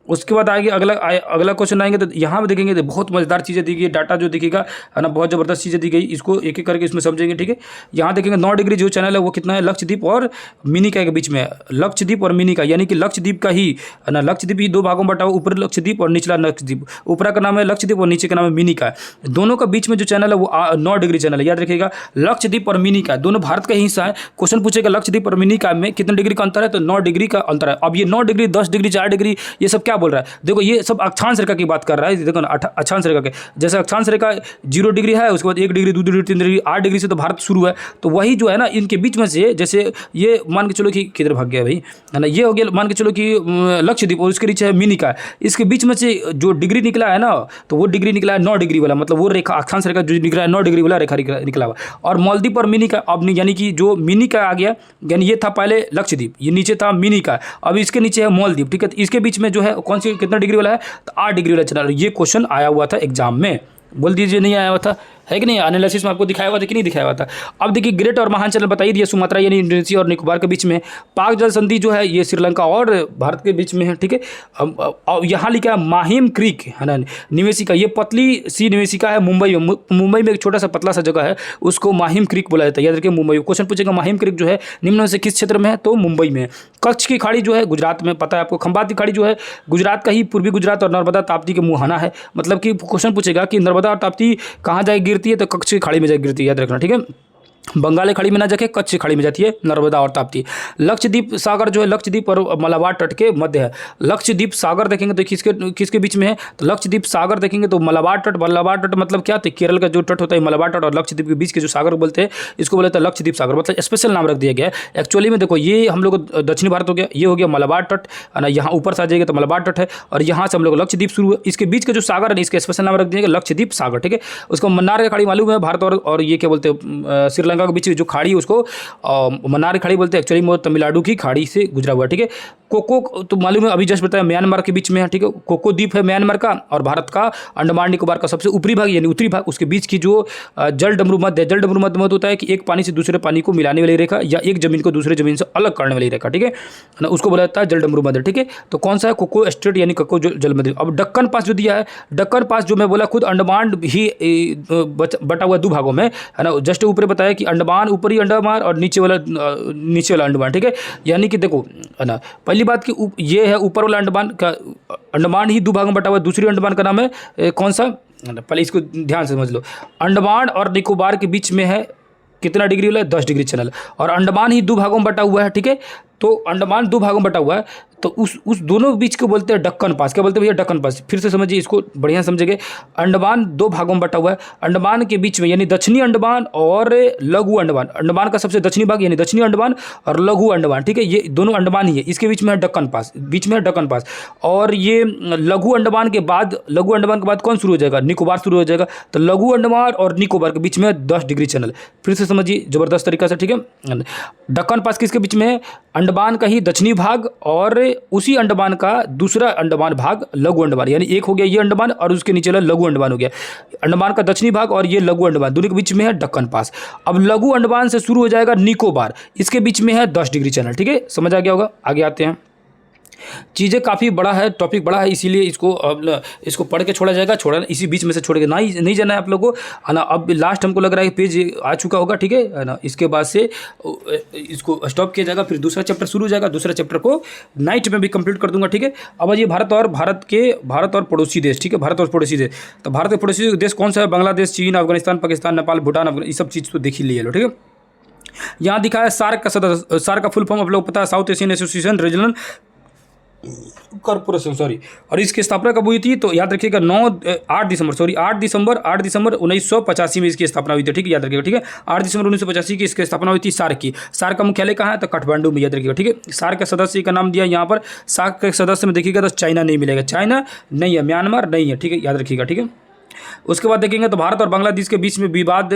Speaker 1: उसके बाद आगे अगला क्वेश्चन आएंगे तो यहाँ पे देखेंगे तो बहुत मज़ेदार चीज़ें दी गई, डाटा जो दिखेगा है ना, बहुत ज़बरदस्त चीज़ें दी गई, इसको एक एक करके इसमें समझेंगे, ठीक है। यहाँ देखेंगे 9 डिग्री जो चैनल है वो कितना है? लक्षद्वीप और मिनिका के बीच में है, लक्षद्वीप और मिनिका, यानी कि लक्षद्वीप का ही है ना, लक्षद्वीप ही 2 भागों में बटा हुआ, ऊपरी लक्षद्वीप और निचला लक्षद्वीप, ऊपरा का नाम है लक्षद्वीप और नीचे का नाम है मिनिका। दोनों का बीच में जो चैनल है वो 9 डिग्री चैनल है, याद रखिएगा। लक्षद्वीप और मिनिका दोनों भारत का ही हिस्सा है। क्वेश्चन पूछेगा लक्षद्वीप और मिनिका में कितने डिग्री का अंतर है, तो 9 डिग्री का अंतर है। अब ये 9 डिग्री, 10 डिग्री, 4 डिग्री, ये सब क्या बोल रहा है? देखो ये सब अक्षांश रेखा की बात कर रहा है, देखो ना, अक्षांश रेखा के, जैसे अक्षांश रेखा 0 डिग्री है, उसके बाद 1 डिग्री, 2 डिग्री, 3 डिग्री, 8 डिग्री से तो भारत शुरू है, तो वही जो है ना इनके बीच में से, जैसे ये मान के चलो कि किधर भाग गया भाई, है ना, ये हो गया मान के चलो कि लक्षद्वीप, और उसके नीचे है मिनिका, इसके बीच में से जो डिग्री निकला है ना, तो वो डिग्री निकला है 9 डिग्री वाला, मतलब वो रेखा अक्षांश रेखा जो निकला है 9 डिग्री वाला रेखा निकला हुआ। और मालदीव और मिनिका, अब यानी कि जो मिनिका आ गया, यानी ये था पहले लक्षद्वीप, ये नीचे था मिनिका, अब इसके नीचे है मालदीव, ठीक है। इसके बीच में जो है कौन सी कितना डिग्री वाला है, तो 8 डिग्री वाला चैनल। ये क्वेश्चन आया हुआ था एग्जाम में, बोल दीजिए नहीं आया हुआ था, है कि नहीं? एनालिसिस में आपको दिखाया हुआ था कि नहीं दिखाया हुआ था? अब देखिए ग्रेट और महान चैनल बताइए दिया, सुमात्रा यानी इंडोनेशिया और निकोबार के बीच में। पाक जल संधि जो है ये श्रीलंका और भारत के बीच में है, ठीक है। अब यहाँ लिखा है माहिम क्रीक, है ना, निवेशिका, ये पतली सी निवेशिका है मुंबई में, मुंबई में एक छोटा सा पतला सा जगह है उसको माहिम क्रीक बोला जाता है, याद रखिए मुंबई। क्वेश्चन पूछेगा माहिम क्रीक जो है निम्न में से किस क्षेत्र में है, तो मुंबई में। कच्छ की खाड़ी जो है गुजरात में, पता है आपको। खंबात की खाड़ी जो है गुजरात का ही पूर्वी गुजरात और नर्मदा ताप्ती के मुहाना है, मतलब कि क्वेश्चन पूछेगा कि नर्मदा और ताप्ती कहाँ जाए गिरती है, तो कच्छ की खाड़ी में जाके गिरती है, याद रखना, ठीक है। बंगाल की खाड़ी में ना जाके कच्छ की खाड़ी में जाती है नर्मदा और ताप्ती। लक्षद्वीप सागर जो है लक्षद्वीप और मलाबार तट के मध्य है। लक्षद्वीप सागर देखेंगे तो किसके बीच में है, तो लक्षद्वीप सागर देखेंगे तो मलाबार तट मतलब क्या, तो केरल का जो तट होता है मलाबार तट और लक्षद्वीप के बीच के जो सागर बोलते हैं इसको बोलते हैं लक्षद्वीप सागर, मतलब स्पेशल नाम रख दिया गया है। एक्चुअली में देखो ये हम लोग दक्षिणी भारत हो गया, ये हो गया मलाबार तट, है ना, यहाँ ऊपर से आ जाएगा तो मलाबार तट है, और यहाँ से हम लोग लक्षद्वीप शुरू है, इसके बीच का जो सागर है इसका स्पेशल नाम रख दिया गया लक्षद्वीप सागर, ठीक है। उसको मन्नार की खाड़ी मालूम है, भारत और ये क्या बोलते हैं श्रीलंका के बीच जो खाड़ी उसको मन्नार की खाड़ी बोलते हैं, एक्चुअली वो तमिलनाडु की खाड़ी से गुजरा हुआ है, ठीक है। कोको तो मालूम है, अभी जस्ट बताया म्यांमार के बीच में है, ठीक है। कोको द्वीप है म्यांमार का, और भारत का अंडमान निकोबार का सबसे ऊपरी भाग यानी उत्तरी भाग, उसके बीच की जो जल डमरू मध्य है, जल डमरू मध्य मत होता है कि एक पानी से दूसरे पानी को मिलाने वाली रेखा या एक जमीन को दूसरे जमीन से अलग करने वाली रेखा, ठीक है ना, उसको बोला जाता है जल डमरू मध्य, ठीक है। तो कौन सा है, कोको स्ट्रेट यानी कोको जल मध्य। अब दक्कन पास जो दिया है, दक्कन पास जो मैं बोला खुद अंडमान ही बटा हुआ 2 भागों में, है ना, जस्ट ऊपर बताया कि अंडमान ऊपरी अंडमान और नीचे वाला अंडमान, ठीक है। यानी कि देखो, है ना, पहली बात कि ये है ऊपर वाला अंडमान का, अंडमान ही 2 भागों में बटा हुआ है। दूसरी अंडमान का नाम है कौन सा, पहले इसको ध्यान से समझ लो। अंडमान और निकोबार के बीच में है कितना डिग्री वाला है, 10 डिग्री चैनल, और अंडमान ही 2 भागों में बटा हुआ है, ठीक है। तो अंडमान 2 भागों में बटा हुआ है, तो उस दोनों बीच को बोलते हैं दक्कन पास। क्या बोलते हैं भैया, दक्कन पास। फिर से समझिए इसको, बढ़िया समझेंगे। अंडमान 2 भागों में बटा हुआ है, अंडमान के बीच में यानी दक्षिणी अंडमान और लघु अंडमान, अंडमान का सबसे दक्षिणी भाग यानी दक्षिणी अंडमान और लघु अंडमान, ठीक है, ये दोनों अंडमान ही है। इसके बीच में है दक्कन पास, बीच में है दक्कन पास। और ये लघु अंडमान के बाद कौन शुरू हो जाएगा, निकोबार शुरू हो जाएगा। तो लघु अंडमान और निकोबार के बीच में 10 डिग्री चैनल। फिर से समझिए जबरदस्त तरीका से, ठीक है। दक्कन पास किसके बीच में है, अंडमान का ही दक्षिणी भाग और उसी अंडमान का दूसरा अंडमान भाग लघु अंडमान, यानी एक हो गया ये अंडमान और उसके नीचे वाला लघु अंडमान हो गया। अंडमान का दक्षिणी भाग और ये लघु अंडमान, दोनों के बीच में है दक्कन पास। अब लघु अंडमान से शुरू हो जाएगा निकोबार, इसके बीच में है 10 डिग्री चैनल, ठीक है, समझ आ गया होगा। आगे आते हैं, चीज़ें काफ़ी बड़ा है, टॉपिक बड़ा है, इसीलिए इसको पढ़ के छोड़ा जाएगा, इसी बीच में से छोड़ के नहीं जाना है आप लोगों को, है ना। अब लास्ट हमको लग रहा है कि पेज आ चुका होगा, ठीक है ना। इसके बाद से इसको स्टॉप किया जाएगा, फिर दूसरा चैप्टर शुरू हो जाएगा। दूसरा चैप्टर को नाइट में भी कंप्लीट कर दूंगा, ठीक है। अब ये भारत और पड़ोसी देश, ठीक है, भारत और पड़ोसी देश। तो भारत के पड़ोसी देश कौन सा है, बांग्लादेश, चीन, अफगानिस्तान, पाकिस्तान, नेपाल, भूटान, ये सब चीज़ तो देख ही लिए लो, ठीक है। यहाँ दिखा है सार्क का फुल फॉर्म आप लोग पता है, south Asian association regional corporation, sorry. और इसकी स्थापना कब हुई थी? तो याद रखिएगा 8 दिसंबर 1985 में इसकी स्थापना हुई थी। ठीक है, याद रखिएगा। ठीक है, 8 दिसंबर 1985 की इसकी स्थापना हुई थी सार्क की। सार्क का मुख्यालय कहाँ है? तो काठमांडू में, याद रखिएगा। ठीक है, सार्क के सदस्य का नाम दिया यहाँ पर। सार्क के सदस्य में देखिएगा तो चाइना नहीं मिलेगा, चाइना नहीं है, म्यांमार नहीं है। ठीक है, याद रखिएगा। ठीक है, उसके बाद देखेंगे तो भारत और बांग्लादेश के बीच में विवाद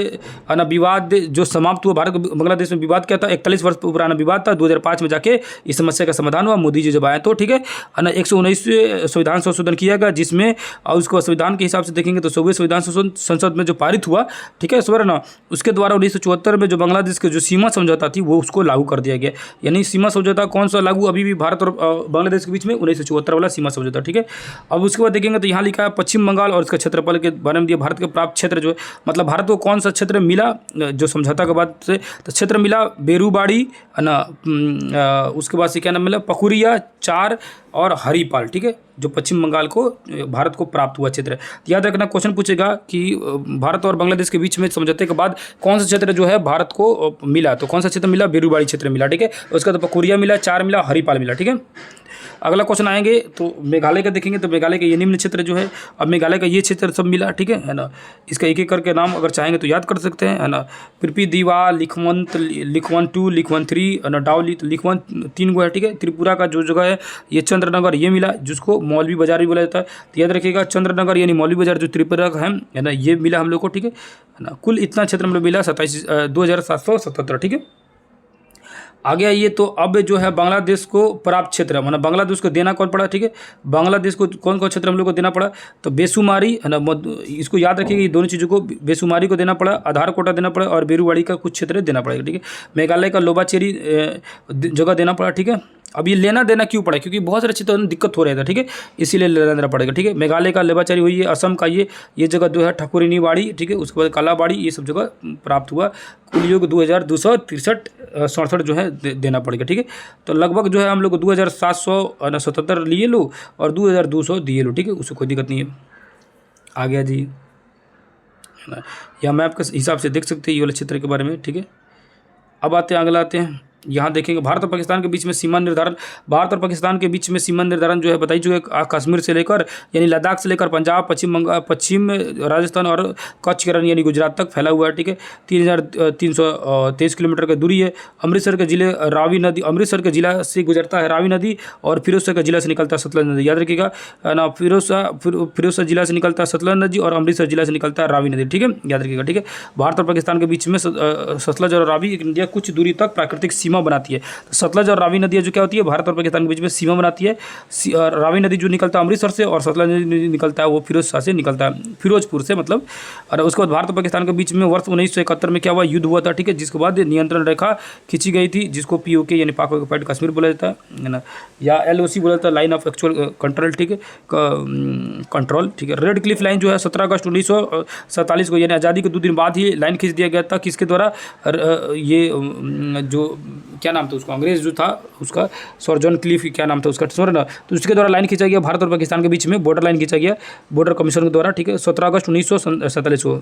Speaker 1: जो समाप्त हुआ। भारत और बांग्लादेश में विवाद क्या था? 41 वर्ष पुराना विवाद था। 2005 में जाके इस समस्या का समाधान हुआ, मोदी जी जब आए तो। ठीक है, 119 संविधान संशोधन किया गया, जिसमें उसको संविधान के हिसाब से देखेंगे तो 24 संविधान संसद में जो पारित हुआ, ठीक है, स्वर ना, उसके द्वारा 1974 में जो बांग्लादेश के जो सीमा समझौता थी वो उसको लागू कर दिया गया। यानी सीमा समझौता कौन सा लागू अभी भी भारत और बांग्लादेश के बीच में? 1974 वाला सीमा समझौता। ठीक है, अब उसके बाद देखेंगे तो यहाँ लिखा है पश्चिम बंगाल और इसका क्षेत्रफल के बारे में दिया। भारत के प्राप्त क्षेत्र जो है, मतलब भारत को कौन सा क्षेत्र मिला जो समझौता के बाद से? तो क्षेत्र मिला बेरूबाड़ी ना, उसके बाद से क्या नाम मिला? पकुरिया, चार और हरिपाल। ठीक है, जो पश्चिम बंगाल को भारत को प्राप्त हुआ क्षेत्र है। तो याद रखना, क्वेश्चन पूछेगा कि भारत और बांग्लादेश के बीच में समझौते के बाद कौन सा क्षेत्र जो है भारत को मिला? तो कौन सा क्षेत्र मिला? बेरूबाड़ी क्षेत्र मिला। ठीक है, उसका तो पकुरिया मिला, चार मिला, हरिपाल मिला। ठीक है, अगला क्वेश्चन आएंगे तो मेघालय का देखेंगे तो मेघालय का ये निम्न क्षेत्र जो है, अब मेघालय का ये क्षेत्र सब मिला। ठीक है ना, इसका एक एक करके नाम अगर चाहेंगे तो याद कर सकते हैं, है ना। पिरपी दीवा, लिखवंत, लिखवन 2, लिखवन 3, है ना, डाउली, तो लिखवन 3 गो है। ठीक है, त्रिपुरा का जो जगह है ये चंद्रनगर, ये मिला, जिसको मौलवी बाजार भी बोला जाता है। तो याद रखिएगा, चंद्रनगर यानी मौलवी बाजार जो त्रिपुरा का है ना, ये मिला हम लोग को। ठीक है ना, कुल इतना क्षेत्र हम लोग मिला 27,777। ठीक है, आगे आइए तो अब जो है बांग्लादेश को प्राप्त क्षेत्र, मतलब बांग्लादेश को देना कौन पड़ा? ठीक है, बांग्लादेश को कौन कौन क्षेत्र हम लोग को देना पड़ा? तो बेसुमारी, है ना, इसको याद रखिएगा, ये दोनों चीज़ों को, बेसुमारी को देना पड़ा, आधार कोटा देना पड़ा और बेरूवाड़ी का कुछ क्षेत्र देना पड़ेगा। ठीक है, मेघालय का लोबाचेरी जगह देना पड़ा। ठीक है, अब ये लेना देना क्यों पड़ा? क्योंकि बहुत सारे क्षेत्रों में दिक्कत हो रहा था। ठीक है, इसीलिए लेना देना पड़ेगा। ठीक है, मेघालय का लेबाचारी हुई है, असम का ये जगह जो है ठकुरिनीबाड़ी, ठीक है, उसके बाद कालाबाड़ी, ये सब जगह प्राप्त हुआ। कुल योग 2263 जो है देना पड़ेगा। ठीक है, तो लगभग जो है हम लोग को 2777 लिए लो और 2200 दिए लो। ठीक है, उससे कोई दिक्कत नहीं है। आ गया जी, है ना, या मैप के हिसाब से देख सकते हैं ये वाले क्षेत्र के बारे में। ठीक है, अब अगला आते हैं, यहाँ देखेंगे भारत और पाकिस्तान के बीच में सीमा निर्धारण। भारत और पाकिस्तान के बीच में सीमा निर्धारण जो है बताई जो है कश्मीर से लेकर यानी लद्दाख से लेकर पंजाब, पश्चिम राजस्थान और कच्छ के रन यानी गुजरात तक फैला हुआ है। ठीक है, 3323 किलोमीटर की दूरी है। अमृतसर के जिले रावी नदी, अमृतसर के जिला से गुजरता है रावी नदी और फिरोजशाह के जिला से निकलता है सतलज नदी। याद रखिएगा ना, फिरोजशाह जिला से निकलता है सतलज नदी और अमृतसर जिला से निकलता है रावी नदी। ठीक है, याद रखिएगा। ठीक है, भारत और पाकिस्तान के बीच में सतलज और रावी नदियाँ कुछ दूरी तक प्राकृतिक सीमा बनाती है। तो सतलज और रावी नदियाँ जो क्या होती है, भारत और पाकिस्तान के बीच में सीमा बनाती है। रावी नदी जो निकलता है अमृतसर से और सतलज नदी निकलता है वो फिरोजशाह से निकलता है, फिरोजपुर से मतलब। और उसके बाद भारत और पाकिस्तान के बीच में वर्ष 1971 में क्या हुआ, युद्ध हुआ था। ठीक है, जिसके बाद नियंत्रण रेखा खींची गई थी, जिसको POK यानी पाक ऑक्युपाइड कश्मीर बोला जाता है ना, या LOC बोला जाता है, लाइन ऑफ एक्चुअल कंट्रोल। ठीक है, कंट्रोल। ठीक है, रेड क्लिफ लाइन जो है 17 अगस्त 1947 को यानी आज़ादी के 2 दिन बाद ही लाइन खींच दिया गया था। किसके द्वारा? ये जो क्या नाम था उसका, अंग्रेज जो था उसका, सर जॉन क्लिफ, क्या नाम था उसका, सर ना, तो उसके द्वारा लाइन खींचा गया भारत और पाकिस्तान के बीच में, बॉर्डर लाइन खींचा गया बॉर्डर कमीशन के द्वारा। ठीक है, 17 अगस्त 1947 को।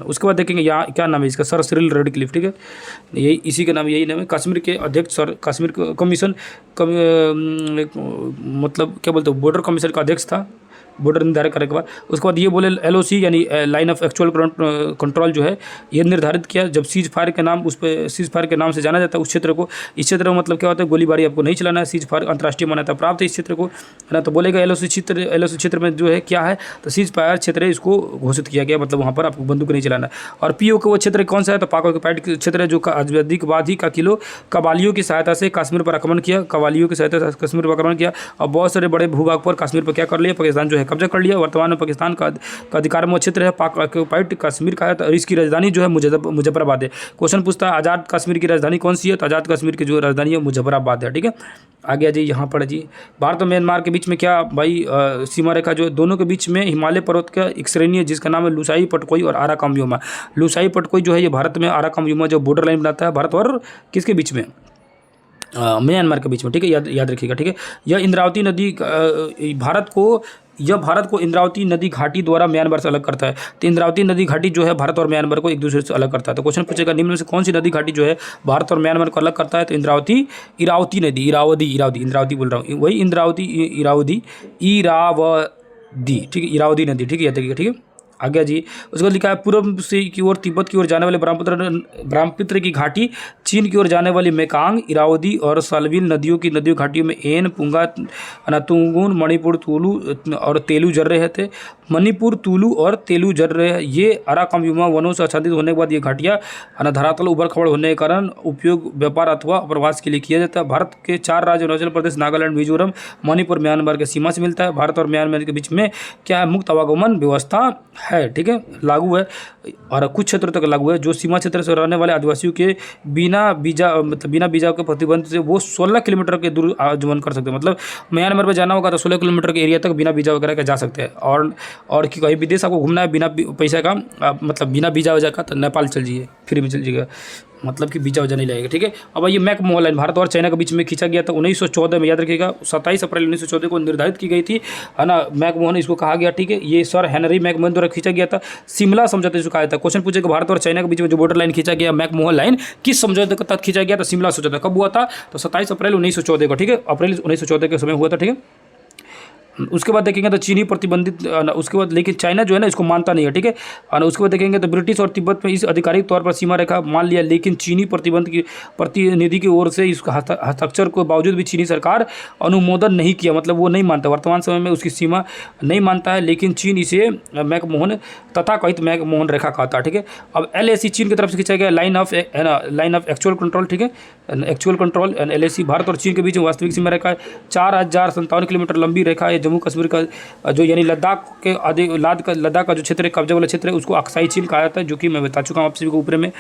Speaker 1: उसके बाद देखेंगे यहाँ क्या नाम है इसका, सर सिरिल रेडक्लिफ। ठीक है, यही इसी का नाम, यही नाम है। कश्मीर के अध्यक्ष सर, कश्मीर कमीशन मतलब क्या बोलते हैं, बॉर्डर कमीशन का अध्यक्ष था बॉर्डर निर्धारित करने के बाद। उसके बाद ये बोले LOC यानी लाइन ऑफ एक्चुअल कंट्रोल जो है ये निर्धारित किया जब सीज फायर के नाम, उस पर सीज फायर के नाम से जाना जाता है उस क्षेत्र को। इस क्षेत्र में मतलब क्या होता है, गोलीबारी आपको नहीं चलाना है। सीज फायर अंतर्राष्ट्रीय मान्यता प्राप्त है इस क्षेत्र को, है ना। तो बोलेगा LOC क्षेत्र में जो है क्या है, तो सीज फायर क्षेत्र है, इसको घोषित किया गया, मतलब वहाँ पर आपको बंदूक नहीं चलाना है। और POK वो क्षेत्र कौन सा है, तो पाक ऑक्युपाइड क्षेत्र है, जो आज़ादी के बाद ही का किलो कबालियों की सहायता से कश्मीर पर आक्रमण किया, कबालियों की सहायता से कश्मीर पर आक्रमण किया और बहुत सारे बड़े भूभाग पर कश्मीर पर क्या कर लिया, पाकिस्तान जो है कब्जा कर लिया। वर्तमान में पाकिस्तान का अधिकार में क्षेत्र है, पाक ऑक्युपाइड कश्मीर का है। तो इसकी राजधानी जो है मुजफ्फराबाद है। क्वेश्चन पूछता है आज़ाद कश्मीर की राजधानी कौन सी है, तो आज़ाद कश्मीर की जो राजधानी है मुजफ्फराबाद है। ठीक है, आ गया जी यहाँ पर जी, भारत और म्यांमार के बीच में क्या भाई सीमा रेखा जो है, दोनों के बीच में हिमालय पर्वत का एक श्रेणी है जिसका नाम है लुसाई पटकोई और आराकाम व्योमा। लुसाई पटकोई जो है ये भारत में, आराकाम व्योमा जो बॉर्डर लाइन बनाता है भारत और किसके बीच में, म्यांमार के बीच में। ठीक है, याद रखिएगा। ठीक है, यह इंद्रावती नदी भारत को यह भारत को इंद्रावती नदी घाटी द्वारा म्यांमार से अलग करता है। तो इंद्रावती नदी घाटी जो है भारत और म्यांमार को एक दूसरे से अलग करता है। तो क्वेश्चन पूछेगा निम्न में से कौन सी नदी घाटी जो है भारत और म्यांमार को अलग करता है? तो इरावती नदी, इंद्रावती बोल रहा हूँ, वही इंद्रावती, इरावदी, ठीक है, इरावदी नदी, ठीक है, याद रखिएगा, ठीक है। आगे जी, उसके बाद लिखा है पूर्व से की ओर तिब्बत की ओर जाने वाले ब्रह्मपुत्र की घाटी, चीन की ओर जाने वाली मेकांग, इरावदी और सालविन नदियों घाटियों में एन, पुंगा, तुंगुन, मणिपुर, तुलु और तेलु जर्रे है थे। मणिपुर, तुलु और तेलु जर्रे है। ये अराकम वनों से आच्छादित होने के बाद ये घाटियाँ धरातल उबड़ खबड़ होने के कारण उपयोग व्यापार अथवा प्रवास के लिए किया जाता है। भारत के 4 राज्य अरुणाचल प्रदेश, नागालैंड, मिजोरम, मणिपुर, म्यांमार के सीमा से मिलता है। भारत और म्यांमार के बीच में क्या है? मुक्त आवागमन व्यवस्था है, ठीक है, लागू है, और कुछ क्षेत्रों तक लागू है। जो सीमा क्षेत्र से रहने वाले आदिवासियों के बिना वीजा के प्रतिबंध से वो 16 किलोमीटर के दूर आवागमन कर सकते हैं। मतलब म्यांमार में जाना होगा तो 16 किलोमीटर के एरिया तक बिना वीजा वगैरह के जा सकते हैं। और कि कहीं विदेश आपको घूमना है बिना पैसे का, मतलब बिना वीजा वजह का, तो नेपाल चल जाइए, फ्री में चल जाइएगा, मतलब कि वीजा वजह नहीं लगेगा, ठीक है। अब ये मैकमोहन लाइन भारत और चाइना के बीच में खींचा गया था 1914 में, याद रखिएगा, 27 अप्रैल 1914 को निर्धारित की गई थी, है ना। मैकमोहन इसको कहा गया, ठीक है, ये सर हेनरी मैकमोहन द्वारा खींचा गया था। शिमला समझौते से कहा था। क्वेश्चन पूछेगा भारत और चाइना के बीच में जो बॉर्डर लाइन खींचा गया मैकमोहन लाइन किस समझौते के तहत खींचा गया था? शिमला समझौता। कब हुआ था? तो 27 अप्रैल 1914 को, ठीक है, अप्रैल 1914 के समय हुआ था, ठीक है। उसके बाद देखेंगे तो चीनी प्रतिबंधित, उसके बाद लेकिन चाइना जो है ना इसको मानता नहीं है, ठीक है। और उसके बाद देखेंगे तो ब्रिटिश और तिब्बत में इस आधिकारिक तौर पर सीमा रेखा मान लिया, लेकिन चीनी प्रतिनिधि की ओर से इसका हस्ताक्षर के बावजूद भी चीनी सरकार अनुमोदन नहीं किया, मतलब वो नहीं मानता, वर्तमान समय में उसकी सीमा नहीं मानता है, लेकिन चीन इसे मैकमोहन तथाकथित मैकमोहन रेखा कहता है, ठीक है। अब LAC चीन की तरफ से खींचा गया लाइन ऑफ एक्चुअल कंट्रोल, ठीक है, एक्चुअल कंट्रोल LAC भारत और चीन के बीच में वास्तविक सीमा रेखा 4057 किलोमीटर लंबी रेखा है। जम्मू कश्मीर का जो यानी लद्दाख का जो क्षेत्र है, कब्जे वाला क्षेत्र है, उसको अक्साई चीन कहा जाता है, जो कि मैं बता चुका हूँ आप सभी को ऊपर में,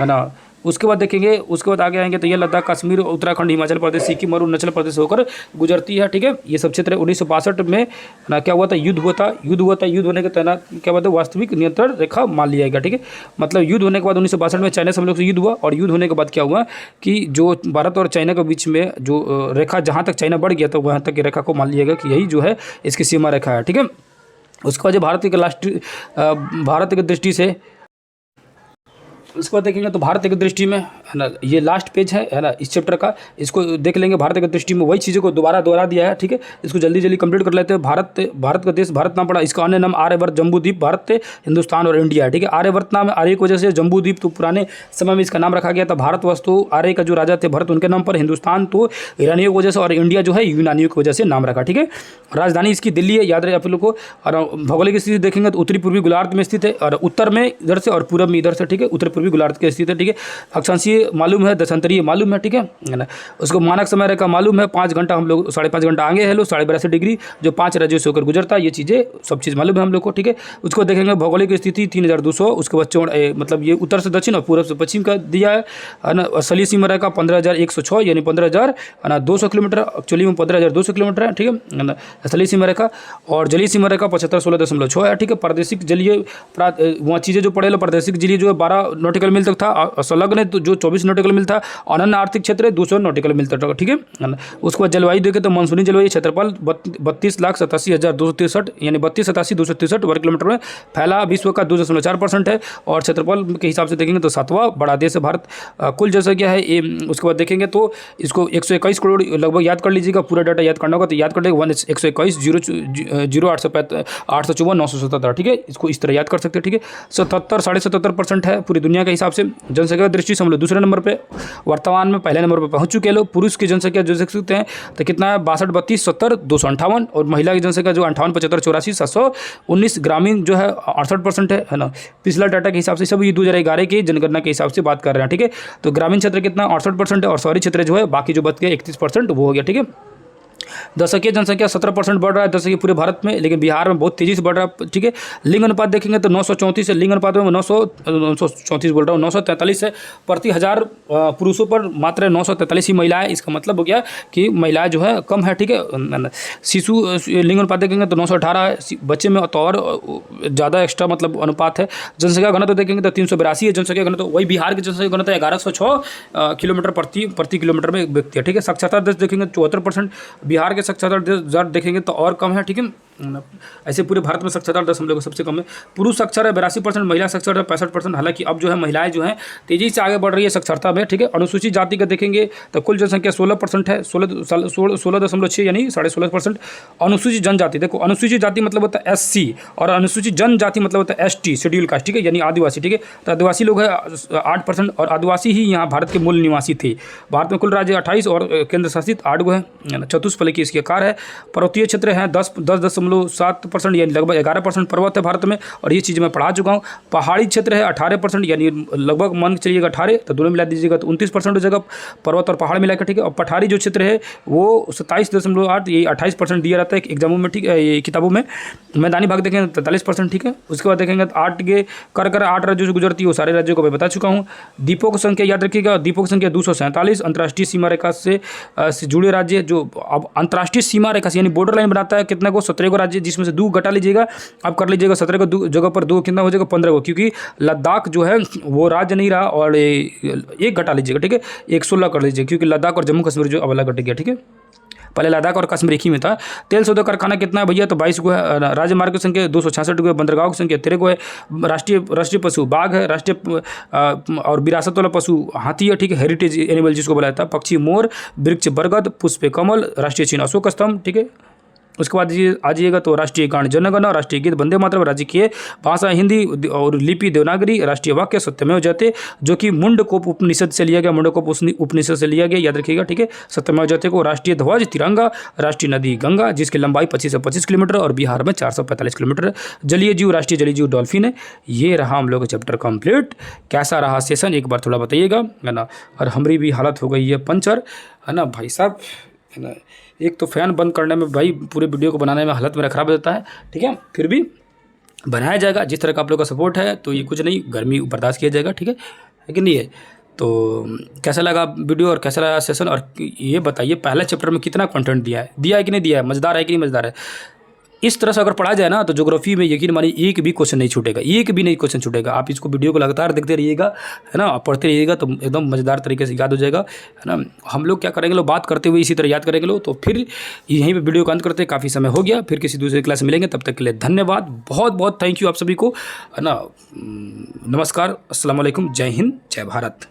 Speaker 1: है ना। उसके बाद देखेंगे, उसके बाद आगे आएंगे तो ये लद्दाख, कश्मीर, उत्तराखंड, हिमाचल प्रदेश, सिक्किम और अरुणाचल प्रदेश होकर गुजरती है, ठीक है। ये सब क्षेत्र 1962 में ना क्या हुआ था? युद्ध हुआ था। युद्ध होने के तहत क्या हुआ था? वास्तविक नियंत्रण रेखा मान लिया गया, ठीक है। मतलब युद्ध होने के बाद 1962 में चाइना से हम लोग से युद्ध हुआ, और युद्ध होने के बाद क्या हुआ कि जो भारत और चाइना के बीच में जो रेखा, जहाँ तक चाइना बढ़ गया तो वहाँ तक की रेखा को मान लिया गया कि यही जो है इसकी सीमा रेखा है, ठीक है। उसके बाद जो भारत की दृष्टि से, उसके बाद देखेंगे तो भारत की दृष्टि में, है ना, ये लास्ट पेज है ना, इस चैप्टर का, इसको देख लेंगे। भारत की दृष्टि में वही चीज़ों को दोहरा दिया है, ठीक है। इसको जल्दी कंप्लीट कर लेते हैं। भारत का देश भारत नाम पड़ा, इसका अन्य नाम आर्यवर्त, जम्बूद्वीप, भारत, हिंदुस्तान और इंडिया है, ठीक है। आर्यवर्त नाम है आर्य की वजह से, जम्बूद्वीप तो पुराने समय में इसका नाम रखा गया था। भारत वस्तु आर्य का जो राजा थे भरत, उनके नाम पर, हिंदुस्तान तो ईरानियों की वजह से, और इंडिया जो है यूनानियों की वजह से नाम रखा, ठीक है। राजधानी इसकी दिल्ली है, याद रहे आप लोग को। और भौगोलिक स्थिति देखेंगे तो उत्तरी पूर्वी गोलार्ध में स्थित है, और उत्तर में इधर से और पूर्व में इधर से, ठीक है, उत्तर पूर्वी गोलार्ध के स्थित है, ठीक है। अक्षांशीय मालूम है, दशांतरीय मालूम है, ठीक है ना। उसको मानक समय रेखा मालूम है, 5 घंटा हम लोग 5.5 घंटा आगे है, लो 82.5 डिग्री, जो 5 राज्यों से होकर गुजरता है, ये चीज़ें सब चीज़ मालूम है हम लोग को, ठीक है। उसको देखेंगे भौगोलिक स्थिति 3200, उसके बाद मतलब ये उत्तर से दक्षिण और पूर्व से पश्चिम का दिया है ना। स्थलीय सीमा रेखा 15,106 यानी 15,200 किलोमीटर, एक्चुअली में 15,200 किलोमीटर है, ठीक है ना, स्थलीय सीमा रेखा। और जलीय सीमा रेखा 7516.6 है, ठीक है। प्रादेशिक जलीय वहाँ चीज़ें जो पड़े, प्रादेशिक जलीय जो है 12 नॉटिकल मील तक था, संलग्न तो जो 24 नॉटिकल मील था, अनन्य आर्थिक क्षेत्र 200 नॉटिकल मील तक, ठीक है। उसके बाद जलवायु देखें तो मानसूनी जलवायु, क्षेत्रफल 32,87,263 यानी 32,87,263 वर्ग किलोमीटर में फैला, विश्व का 2.4% है, और क्षेत्रफल के हिसाब से देखेंगे तो 7वां बड़ा देश है भारत। कुल जनसंख्या है ये, उसके बाद देखेंगे तो इसको 121 करोड़ लगभग याद कर लीजिएगा, पूरा डाटा याद करना होगा तो याद कर लेंगे 121,0,854,977, ठीक है। इसको इस तरह याद कर सकते हैं, ठीक है। 77.77% है पूरी दुनिया के हिसाब से। जनसंख्या की दृष्टि से हम लोग दूसरे नंबर पे, वर्तमान में पहले नंबर पे पहुंच चुके हैं लोग। पुरुष की जनसंख्या जो देख सकते हैं तो कितना है 62, 32, 70, 258, और महिला की जनसंख्या जो 58, 75, 84, 719, ग्रामीण जो है 68% है ना। पिछला डाटा के हिसाब से सब ये 2011 की जनगणना के हिसाब से बात कर रहे हैं, ठीक है। तो ग्रामीण क्षेत्र कितना 68% है, और शहरी क्षेत्र जो है बाकी जो बच गया 31% वो हो गया, ठीक है। दशकीय जनसंख्या 17% बढ़ रहा है दशकीय पूरे भारत में, लेकिन बिहार में बहुत तेजी से बढ़ रहा है, ठीक है। लिंग अनुपात देखेंगे तो 934 है, लिंग अनुपात में 934 बोल रहा हूँ, 943 है प्रति 1000 पुरुषों पर मात्र 943 ही महिलाएं। इसका मतलब हो गया कि महिलाएं जो है कम है, ठीक है। शिशु लिंग अनुपात देखेंगे तो 918 है, बच्चे में तो और ज़्यादा एक्स्ट्रा मतलब अनुपात है। जनसंख्या घनत्व देखेंगे तो 382 है जनसंख्या घनत्व, वही बिहार की जनसंख्या घनत्व 1106 किलोमीटर प्रति किलोमीटर में एक व्यक्ति है, ठीक है। साक्षरता दर देखेंगे 74%, बिहार के साक्षरता दर देखेंगे तो और कम है, ठीक है। ऐसे पूरे भारत में साक्षरता दर हम लोग सबसे कम है। पुरुष साक्षर है 82%, महिला साक्षर है 65%। हालांकि अब जो है महिलाएं जो हैं तेजी से आगे बढ़ रही है साक्षरता में, ठीक है। अनुसूचित जाति का देखेंगे तो कुल जनसंख्या 16% है, 16.6 यानी 16.5%। अनुसूचित जनजाति, देखो अनुसूचित जाति मतलब होता है SC और अनुसूचित जनजाति मतलब होता है ST, शेड्यूल कास्ट, ठीक है, यानी आदिवासी, ठीक है। तो आदिवासी लोग है 8% और आदिवासी ही यहाँ भारत के मूल निवासी थे। भारत में कुल राज्य 28 और केंद्र शासित 8 गो है। चतुष्फलकीय इसके आकार है। पर्वतीय क्षेत्र है 10.7% यानी लगभग 11% पर्वत है भारत में, और ये चीज़ मैं पढ़ा चुका हूँ। पहाड़ी क्षेत्र है 18% यानी लगभग मान के चलिएगा 18, तो दोनों मिला दीजिएगा तो 29% हो जाएगा पर्वत और पहाड़ मिलाकर, ठीक है। और पठारी जो क्षेत्र है वो 27.8, ये 28% दिया रहता है एग्जामों में, ठीक है, ये किताबों में। मैदानी भाग देखेंगे 43%, ठीक है। उसके बाद देखेंगे तो 8 राज्यों से गुजरती है, वो सारे राज्यों को मैं बता चुका हूँ। द्वीपों की संख्या याद रखिएगा, द्वीपों की संख्या 247। अंतर्राष्ट्रीय सीमा रेखा से जुड़े राज्य, जो अब अंतर्राष्ट्रीय सीमा रेखा से यानी बॉर्डर लाइन बनाता है कितना को, 17 को राज्य, जिसमें से 2 घटा लीजिएगा, अब कर लीजिएगा 17 को जगह पर 2 कितना हो जाएगा 15 को, क्योंकि लद्दाख जो है वो राज्य नहीं रहा, और एक घटा लीजिएगा, ठीक है, 16 कर लीजिएगा, क्योंकि लद्दाख और जम्मू कश्मीर जो अब अलग घट गया, ठीक है। पहले लद्दाख और कश्मीर एक ही में था। तेल शोधक कारखाना कितना है भैया, तो 22 को है। राजमार्ग की संख्या 266 को है। बंदरगाहों की संख्या 13 को है। राष्ट्रीय पशु बाघ है, राष्ट्रीय और विरासत वाला पशु हाथी है, ठीक है, हेरिटेज एनिमल जिसको बोला जाता है। पक्षी मोर, वृक्ष बरगद, पुष्प कमल, राष्ट्रीय चिन्ह अशोक स्तंभ, ठीक है। उसके बाद आ जाइएगा तो राष्ट्रीय गान जनगण, राष्ट्रीय गीत वंदे मातरम, राजकीय भाषा हिंदी और लिपि देवनागरी, राष्ट्रीय वाक्य सत्यमेव जयते, जो कि मुंडकोप उपनिषद से लिया गया, मुंडकोप उपनिषद से लिया गया, याद रखिएगा, ठीक है। सत्यमेव जयते को राष्ट्रीय ध्वज तिरंगा, राष्ट्रीय नदी गंगा जिसकी लंबाई 25 से 25 किलोमीटर और बिहार में 445 किलोमीटर। जलीय जीव, राष्ट्रीय जलीय जीव डॉल्फिन है। ये रहा हम लोग का चैप्टर कंप्लीट। कैसा रहा सेशन एक बार थोड़ा बताइएगा, है ना। और हमारी भी हालत हो गई है पंचर, है ना भाई साहब, है ना। एक तो फ़ैन बंद करने में भाई पूरे वीडियो को बनाने में हालत मेरा ख़राब हो जाता है, ठीक है। फिर भी बनाया जाएगा, जिस तरह का आप लोग का सपोर्ट है तो ये कुछ नहीं, गर्मी बर्दाश्त किया जाएगा, ठीक है कि नहीं है। तो कैसा लगा वीडियो और कैसा लगा सेशन, और ये बताइए पहले चैप्टर में कितना कंटेंट दिया है कि नहीं दिया है, मज़ेदार है कि नहीं मज़ेदार है। इस तरह से अगर पढ़ा जाए ना तो ज्योग्राफी में यकीन मानिए एक भी क्वेश्चन नहीं छूटेगा, एक भी नहीं क्वेश्चन छूटेगा। आप इसको वीडियो को लगातार देखते रहिएगा, है ना, पढ़ते रहिएगा तो एकदम मज़ेदार तरीके से याद हो जाएगा, है ना। हम लोग क्या करेंगे, लोग बात करते हुए इसी तरह याद करेंगे लोग। तो फिर यहीं पे वीडियो को अंत करते, काफ़ी समय हो गया, फिर किसी दूसरे क्लास में मिलेंगे, तब तक के लिए धन्यवाद, बहुत बहुत थैंक यू आप सभी को, है ना। नमस्कार, अस्सलाम वालेकुम, जय हिंद, जय भारत।